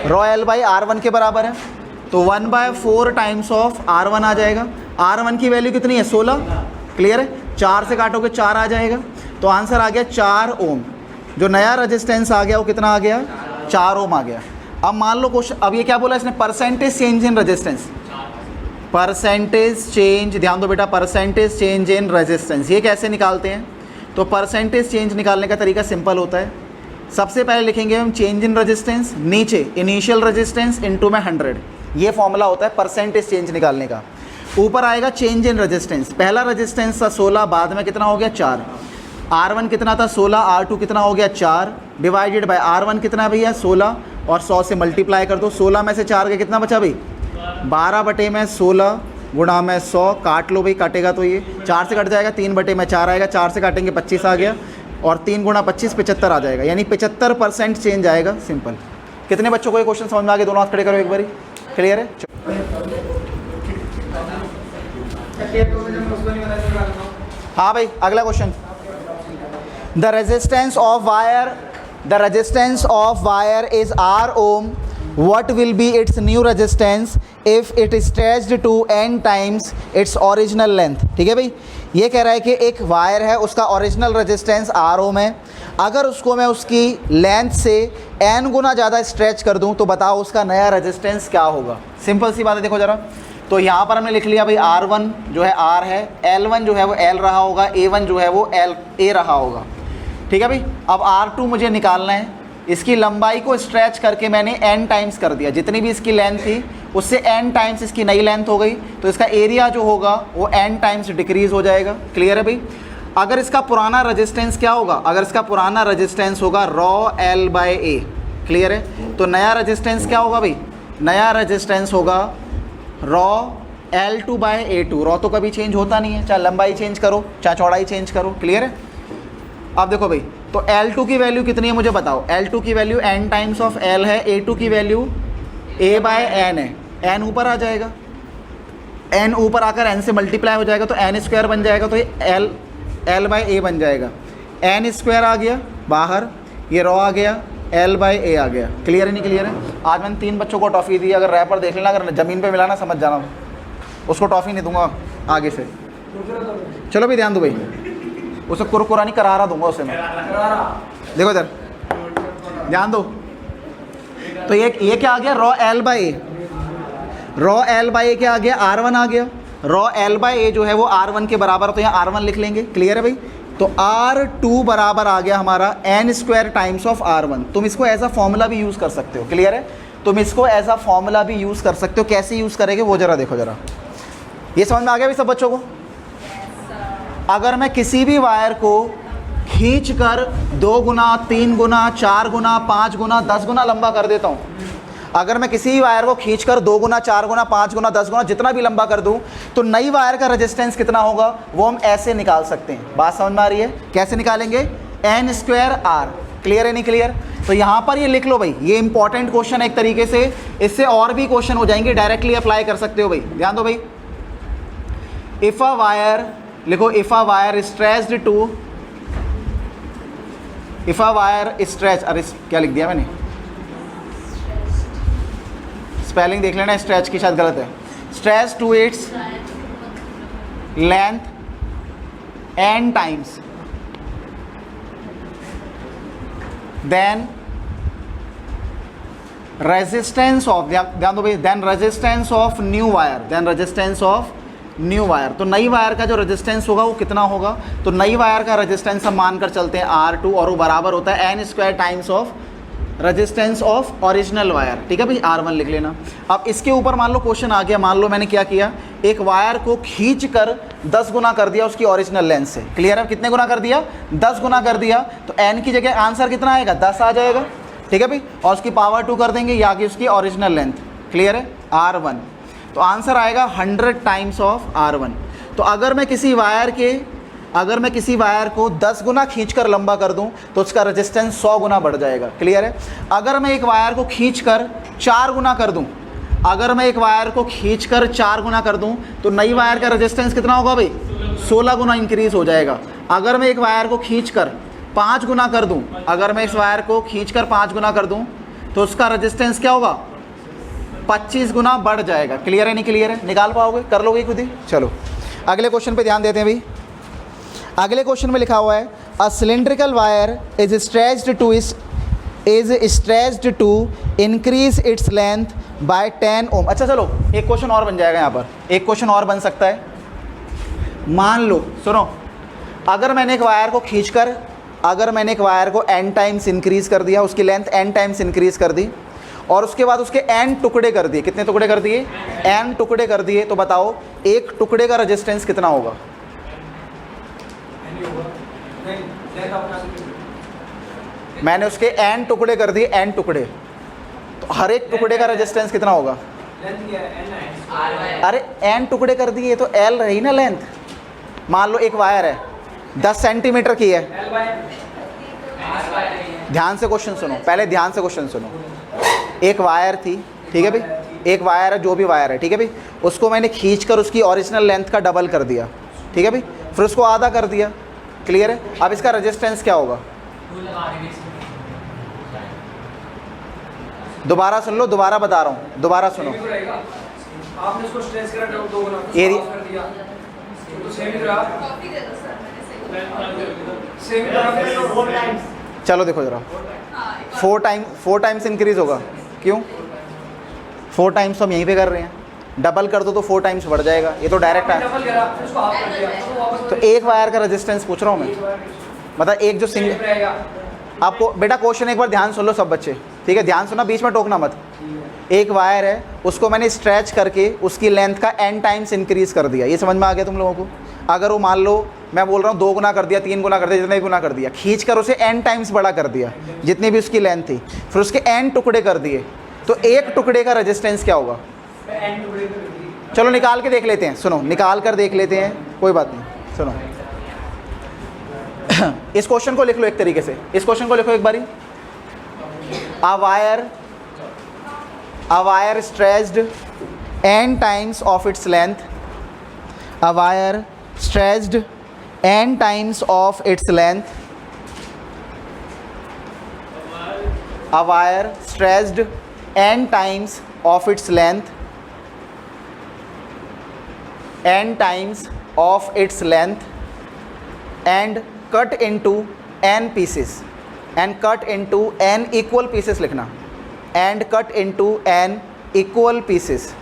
Speaker 1: रॉ L/R1 के बराबर है, तो 1/4 टाइम्स ऑफ R1 आ जाएगा। R1 की वैल्यू कितनी है, 16, क्लियर है। 4 से काटोगे 4 आ जाएगा, तो आंसर आ गया 4 ओम। जो नया रेजिस्टेंस आ गया वो कितना आ गया, 4 ओम आ गया। अब मान लो क्वेश्चन, अब ये क्या बोला इसने, percentage change in resistance, percentage change, ध्यान दो बेटा, परसेंटेज चेंज इन रेजिस्टेंस ये कैसे निकालते हैं। तो परसेंटेज चेंज निकालने का तरीका सिंपल होता है। सबसे पहले लिखेंगे हम चेंज इन रेजिस्टेंस, नीचे इनिशियल रेजिस्टेंस इनटू में 100, ये फॉर्मूला होता है परसेंटेज चेंज निकालने का। ऊपर आएगा चेंज इन रेजिस्टेंस, पहला रेजिस्टेंस था 16, बाद में कितना हो गया 4, R1 कितना था 16, R2 कितना हो गया 4, डिवाइडेड बाय R1 कितना भैया 16, और 100 से मल्टीप्लाई कर दो। 16 में से 4 के कितना बचा भाई, 12/16 गुणा में 100, काट लो भाई, काटेगा तो ये 4 से कट जाएगा, 3/4 आएगा, 4 से काटेंगे 25 आ गया, और 3 गुणा 25 75 आ जाएगा, यानी 75% चेंज आएगा, सिंपल। कितने बच्चों को ये क्वेश्चन समझ में आ गया, दोनों हाथ खड़े करो एक बारी, क्लियर है। हाँ भाई अगला question, the resistance of wire is R ohm, what will be its new resistance if it is stretched to n times its original length। ठीक है भाई, ये कह रहा है कि एक वायर है, उसका ओरिजिनल रेजिस्टेंस R ohm है, अगर उसको मैं उसकी लेंथ से n गुना ज़्यादा स्ट्रेच कर दूं तो बताओ उसका नया रेजिस्टेंस क्या होगा। सिंपल सी बात है, देखो ज़रा, तो यहाँ पर हमने लिख लिया भाई R1 जो है R है, L1 जो है वो L रहा होगा, A1 जो है वो A रहा होगा, ठीक है भाई। अब R2 मुझे निकालना है, इसकी लंबाई को स्ट्रेच करके मैंने n टाइम्स कर दिया, जितनी भी इसकी लेंथ थी उससे n टाइम्स इसकी नई लेंथ हो गई, तो इसका एरिया जो होगा वो n टाइम्स डिक्रीज़ हो जाएगा, क्लियर है भाई। अगर इसका पुराना रेजिस्टेंस क्या होगा, अगर इसका पुराना रेजिस्टेंस होगा रॉ L/A, क्लियर है, तो नया रेजिस्टेंस क्या होगा भाई, नया रेजिस्टेंस होगा रॉ L2/A2। रॉ तो कभी चेंज होता नहीं है, चाहे लंबाई चेंज करो चाहे चौड़ाई चेंज करो, क्लियर है। अब देखो भाई, तो L2 की वैल्यू कितनी है मुझे बताओ, L2 की value n times of L है, A2 की वैल्यू A/n है, n ऊपर आ जाएगा, n ऊपर आकर n से मल्टीप्लाई हो जाएगा तो n² बन जाएगा, तो ये L/A बन जाएगा, n² आ गया बाहर, ये रॉ आ गया, L/A आ गया, क्लियर है नहीं क्लियर है। आज मैंने 3 बच्चों को टॉफ़ी दी, अगर रैपर देख लेना, अगर ज़मीन पे मिलाना समझ जाना, उसको टॉफ़ी नहीं दूंगा आगे से। चलो भाई ध्यान दो भाई, उसे कुरकुरा नहीं करारा दूंगा उसे मैं, देखो इधर ध्यान दो। तो ये क्या आ गया, रॉ L/A, रॉ L/A क्या आ गया, R1 आ गया, रॉ L/A जो है वो R1 के बराबर, तो यहाँ R1 लिख लेंगे, क्लियर है भाई। तो R2 बराबर आ गया हमारा n² टाइम्स ऑफ R1। तुम इसको एज अ फॉर्मूला भी यूज़ कर सकते हो, क्लियर है, तुम इसको एज अ फॉर्मूला भी यूज़ कर सकते हो। कैसे यूज़ करेंगे वो ज़रा देखो ज़रा, ये समझ में आ गया भाई सब बच्चों को। अगर मैं किसी भी वायर को खींच कर 2 गुना 3 गुना 4 गुना 5 गुना 10 गुना लंबा कर देता हूँ, अगर मैं किसी भी वायर को खींच कर 2 गुना 4 गुना 5 गुना 10 गुना जितना भी लंबा कर दूँ, तो नई वायर का रेजिस्टेंस कितना होगा वो हम ऐसे निकाल सकते हैं। बात समझ में आ रही है, कैसे निकालेंगे, n²R, क्लियर है नहीं क्लियर। तो यहाँ पर ये लिख लो भाई, ये इंपॉर्टेंट क्वेश्चन है एक तरीके से, इससे और भी क्वेश्चन हो जाएंगे, डायरेक्टली अप्लाई कर सकते हो भाई, ध्यान दो भाई। इफ़ अ वायर, लिखो if a wire stretched to, if a wire stretch, अरे क्या लिख दिया मैंने, स्पेलिंग देख लेना, स्ट्रेच की शायद गलत है, stretch to its length n times, then resistance of, ध्यान दो भाई, then resistance of new wire, then resistance of new wire. तो नई वायर का जो रेजिस्टेंस होगा वो कितना होगा, तो नई वायर का रेजिस्टेंस हम मानकर चलते हैं R2, और वो बराबर होता है n² times of resistance of original wire, ठीक है भाई, R1 लिख लेना। अब इसके ऊपर मान लो क्वेश्चन आ गया, मान लो मैंने क्या किया, एक वायर को खींच कर 10 गुना कर दिया उसकी ओरिजिनल लेंथ से, क्लियर है, कितने गुना कर दिया, 10 गुना कर दिया, तो n की जगह आंसर कितना आएगा, 10 आ जाएगा, ठीक है भाई, और उसकी पावर 2 कर देंगे, या कि उसकी ओरिजिनल लेंथ, क्लियर है, R1, तो आंसर आएगा 100 टाइम्स ऑफ R1। तो अगर मैं किसी वायर के अगर मैं किसी वायर को 10 गुना खींचकर लंबा कर दूं तो उसका रेजिस्टेंस 100 गुना बढ़ जाएगा। क्लियर है? अगर मैं एक वायर को खींचकर 4 गुना कर दूं, अगर मैं एक वायर को खींचकर 4 गुना कर दूं तो नई वायर का रेजिस्टेंस कितना होगा भाई? 16 गुना इंक्रीज हो जाएगा। अगर मैं एक वायर को खींचकर 5 गुना कर दूं, अगर मैं इस वायर को खींचकर 5 गुना कर दूं तो उसका रेजिस्टेंस क्या होगा? 25 गुना बढ़ जाएगा। क्लियर है नहीं क्लियर है? निकाल पाओगे? कर लोगे खुद ही? चलो अगले क्वेश्चन पे ध्यान देते हैं भाई। अगले क्वेश्चन में लिखा हुआ है a cylindrical wire is stretched to increase its length by 10 ohm. अच्छा चलो एक क्वेश्चन और बन जाएगा यहाँ पर, एक क्वेश्चन और बन सकता है। मान लो, सुनो, अगर मैंने एक वायर को खींचकर, अगर मैंने एक वायर को n टाइम्स इंक्रीज़ कर दिया, उसकी लेंथ n टाइम्स इंक्रीज़ कर दी और उसके बाद उसके n टुकड़े कर दिए। कितने टुकड़े कर दिए? n टुकड़े कर दिए। तो बताओ एक टुकड़े का रेजिस्टेंस कितना होगा? मैंने उसके n टुकड़े कर दिए, n टुकड़े, तो हर एक टुकड़े का रेजिस्टेंस कितना होगा? अरे n टुकड़े कर दिए तो l रही ना लेंथ। मान लो एक वायर है 10 सेंटीमीटर की है। ध्यान से क्वेश्चन सुनो, पहले ध्यान से क्वेश्चन सुनो। एक वायर थी, ठीक है भाई, एक वायर है, जो भी वायर है, ठीक है भाई, उसको मैंने खींचकर उसकी ओरिजिनल लेंथ का डबल कर दिया, ठीक है भाई, फिर उसको आधा कर दिया। क्लियर है? अब इसका रेजिस्टेंस क्या होगा? दोबारा सुन लो, दोबारा बता रहा हूँ, दोबारा सुनो।
Speaker 2: आपने इसको स्ट्रेच करा 2 गुना,
Speaker 1: एरिया
Speaker 2: कर दिया तो सेम ही रहा, सेम ही रहा।
Speaker 1: चलो देखो जरा, 4 टाइम्स इंक्रीज होगा। क्यों? 4 टाइम्स तो हम यहीं पे कर रहे हैं, डबल कर दो तो 4 टाइम्स बढ़ जाएगा। ये तो डायरेक्ट है।
Speaker 2: डबल करा फिर उसको हाफ कर दिया
Speaker 1: तो एक वायर का रेजिस्टेंस पूछ रहा हूँ मैं, मतलब एक जो सिंगल।
Speaker 2: रहेगा।
Speaker 1: आपको बेटा क्वेश्चन एक बार ध्यान सुन लो सब बच्चे, ठीक है? ध्यान सुना, बीच में टोकना मत। एक वायर है, उसको मैंने स्ट्रेच करके उसकी लेंथ का n टाइम्स इंक्रीज कर दिया। ये समझ में आ गया तुम लोगों को? अगर वो मान लो मैं बोल रहा हूँ 2 गुना कर दिया, 3 गुना कर दिया, जितने भी गुना कर दिया, खींच कर उसे n टाइम्स बड़ा कर दिया, जितनी भी उसकी लेंथ थी, फिर उसके n टुकड़े कर दिए, तो एक टुकड़े का रेजिस्टेंस क्या होगा? चलो निकाल के देख लेते हैं। सुनो, निकाल कर देख लेते हैं, कोई बात नहीं। सुनो इस क्वेश्चन को लिख लो एक तरीके से, इस क्वेश्चन को लिखो एक बारी। A wire stretched n times of its length, a wire stretched n times of its length, a wire stretched n times of its length, n times of its length, and cut into n pieces, and cut into n equal pieces लिखना, and cut into n equal pieces,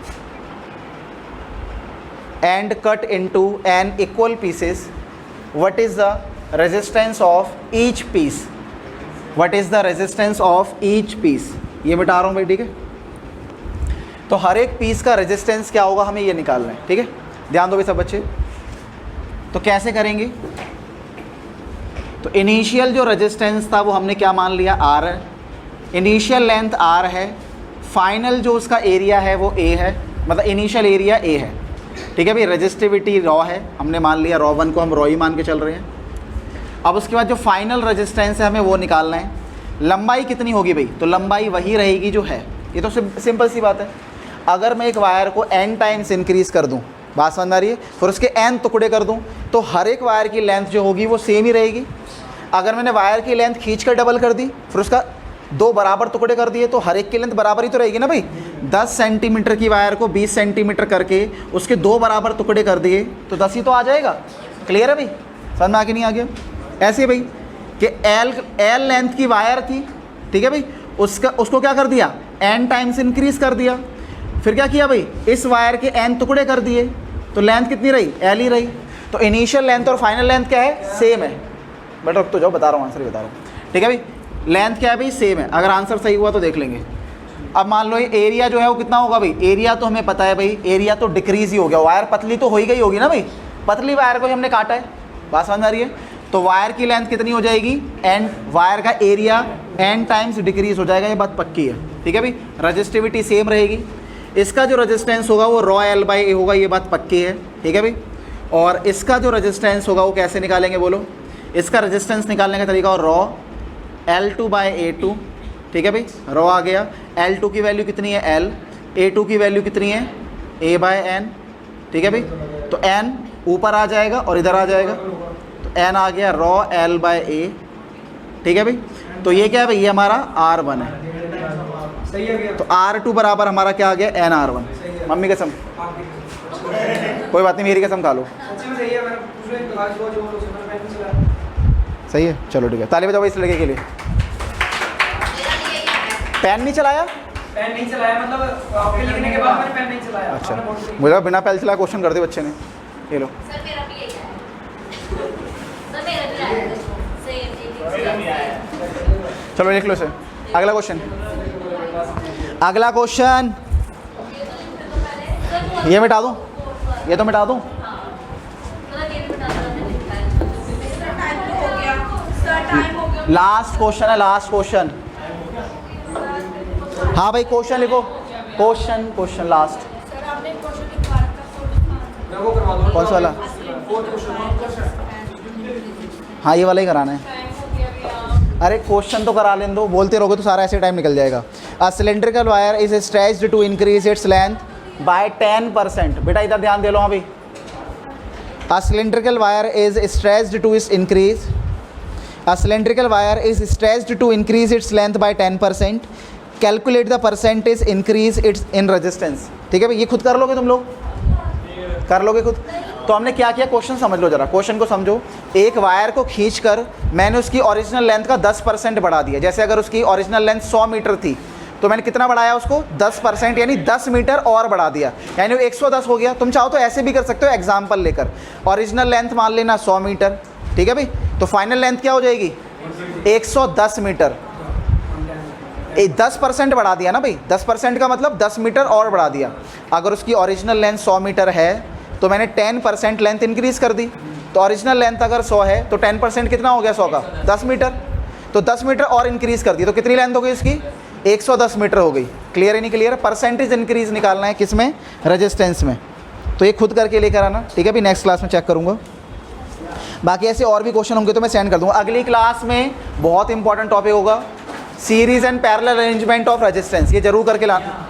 Speaker 1: and cut into n equal pieces. What is the resistance of each piece? What is the resistance of each piece? ये मिटा रहा हूँ भाई, ठीक है? तो हर एक पीस का रेजिस्टेंस क्या होगा हमें ये निकालना है, ठीक है? ध्यान दो भाई सब बच्चे। तो कैसे करेंगे? तो इनिशियल जो रेजिस्टेंस था वो हमने क्या मान लिया? R है। इनिशियल लेंथ R है, फाइनल जो उसका एरिया है वो A है, मतलब इनिशियल एरिया A है, ठीक है भाई। रेजिस्टिविटी रॉ है, हमने मान लिया रॉ 1 को हम रॉ ही मान के चल रहे हैं। अब उसके बाद जो फाइनल रेजिस्टेंस है हमें वो निकालना है। लंबाई कितनी होगी भाई? तो लंबाई वही रहेगी जो है, ये तो सिंपल सी बात है। अगर मैं एक वायर को n टाइम्स इंक्रीज़ कर दूं, बात समझ आ रही है, फिर उसके n टुकड़े कर दूं, तो हर एक वायर की लेंथ जो होगी वो सेम ही रहेगी। अगर मैंने वायर की लेंथ खींच कर डबल कर दी, फिर उसका 2 बराबर टुकड़े कर दिए, तो हर एक की लेंथ बराबर ही तो रहेगी ना भाई। 10 सेंटीमीटर की वायर को 20 सेंटीमीटर करके उसके 2 बराबर टुकड़े कर दिए तो 10 ही तो आ जाएगा। क्लियर है भाई? समझ में आगे नहीं आ गया? ऐसे भाई कि एल लेंथ की वायर थी, ठीक है भाई, उसको क्या कर दिया? n टाइम्स इंक्रीज कर दिया। फिर क्या किया भाई? इस वायर के n टुकड़े कर दिए, तो लेंथ कितनी रही? l ही रही। तो इनिशियल लेंथ और फाइनल लेंथ क्या है? सेम है। बट रुक तो जाओ, बता रहा हूँ, आंसर बता रहा हूँ, ठीक है भाई। लेंथ क्या है भाई? सेम है। अगर आंसर सही हुआ तो देख लेंगे। अब मान लो ये एरिया जो है वो कितना होगा भाई? एरिया तो हमें पता है भाई, एरिया तो डिक्रीज ही हो गया। वायर पतली तो हो ही गई होगी ना भाई, पतली वायर को ही हमने काटा है, बात समझ आ रही है? तो वायर की लेंथ कितनी हो जाएगी? n, वायर का एरिया n टाइम्स डिक्रीज हो जाएगा, ये बात पक्की है, ठीक है भाई। रजिस्टिविटी सेम रहेगी। इसका जो रेजिस्टेंस होगा वो रॉ L/A होगा, ये बात पक्की है, ठीक है भाई। और इसका जो रेजिस्टेंस होगा वो कैसे निकालेंगे बोलो? इसका रेजिस्टेंस निकालने का तरीका और रॉ L2/A2, ठीक है भाई, रॉ आ गया। L2 की वैल्यू कितनी है L, A2 की वैल्यू कितनी है A/N, ठीक है भाई। तो N ऊपर आ जाएगा और इधर आ जाएगा, तो N आ गया रॉ L/A, ठीक है भाई। तो ये क्या है भाई, ये हमारा R1 है।
Speaker 2: सही है भैया।
Speaker 1: तो R2 बराबर हमारा क्या आ गया NR1। मम्मी कसम, कोई बात नहीं, मेरी कसम खा लो।
Speaker 2: सच्ची में सही है, मैंने पूछ लिया आज वो जो मैंने पेन नहीं चलाया।
Speaker 1: सही है, चलो ठीक है, ताली बजाओ इस लड़के के लिए। पेन नहीं चलाया?
Speaker 2: पेन नहीं चलाया मतलब आपके लिखने के बाद मैंने पेन नहीं चलाया।
Speaker 1: अच्छा,
Speaker 2: आपने बोल दिया।
Speaker 1: मुझे लगा बिना पेन चलाया क्वेश्चन कर दिया बच्चे ने। ये लो,
Speaker 3: सर मेरा भी यही है। सर मेरा भी आया है। सेम।
Speaker 1: चलो लिख लो इसे। अगला क्वेश्चन, अगला क्वेश्चन ये मिटा दूँ, ये तो मिटा दूँ। लास्ट क्वेश्चन है, लास्ट क्वेश्चन। हाँ भाई क्वेश्चन लिखो, क्वेश्चन लास्ट।
Speaker 2: मैं वो करवा दूँ।
Speaker 1: कौन सा वाला?
Speaker 2: Fourth question.
Speaker 1: हाँ ये वाला ही कराना है। अरे क्वेश्चन तो करा लें दो, बोलते रहोगे तो सारा ऐसे टाइम निकल जाएगा। A cylindrical wire is stretched to increase its length by 10%। बेटा इधर ध्यान दे लो। हाँ भाई, a cylindrical wire is stretched to increase, a cylindrical wire is stretched to increase its length by 10%। Calculate the percentage increase its in resistance. ठीक है भाई, ये खुद कर लोगे तुम लोग, कर लोगे खुद। तो हमने क्या किया, क्वेश्चन समझ लो जरा, क्वेश्चन को समझो। एक वायर को खींचकर मैंने उसकी ओरिजिनल लेंथ का 10% बढ़ा दिया। जैसे अगर उसकी ओरिजिनल लेंथ 100 मीटर थी तो मैंने कितना बढ़ाया उसको, 10%, यानी 10 मीटर और बढ़ा दिया, यानी वो 110 हो गया। तुम चाहो तो ऐसे भी कर सकते हो, एग्जाम्पल लेकर। ओरिजिनल लेंथ मान लेना 100 मीटर, ठीक है भाई। तो फाइनल लेंथ क्या हो जाएगी, 110 मीटर। 10% बढ़ा दिया ना भाई, 10% का मतलब 10 मीटर और बढ़ा दिया। अगर उसकी ओरिजिनल लेंथ 100 मीटर है तो मैंने 10% लेंथ इंक्रीज़ कर दी। तो ओरिजिनल लेंथ अगर 100 है तो 10% कितना हो गया 100 का, 10 मीटर। तो 10 मीटर और इंक्रीज़ कर दी, तो कितनी लेंथ हो गई इसकी, 110 मीटर हो गई। क्लियर है नहीं क्लियर? परसेंटेज इंक्रीज़ निकालना है किस में, रेजिस्टेंस में। तो ये खुद करके लेकर आना, ठीक है भाई। नेक्स्ट क्लास में चेक करूँगा, बाकी ऐसे और भी क्वेश्चन होंगे तो मैं सेंड कर दूँगा। अगली क्लास में बहुत इंपॉर्टेंट टॉपिक होगा, series and parallel arrangement of resistance. ये जरूर करके लाना।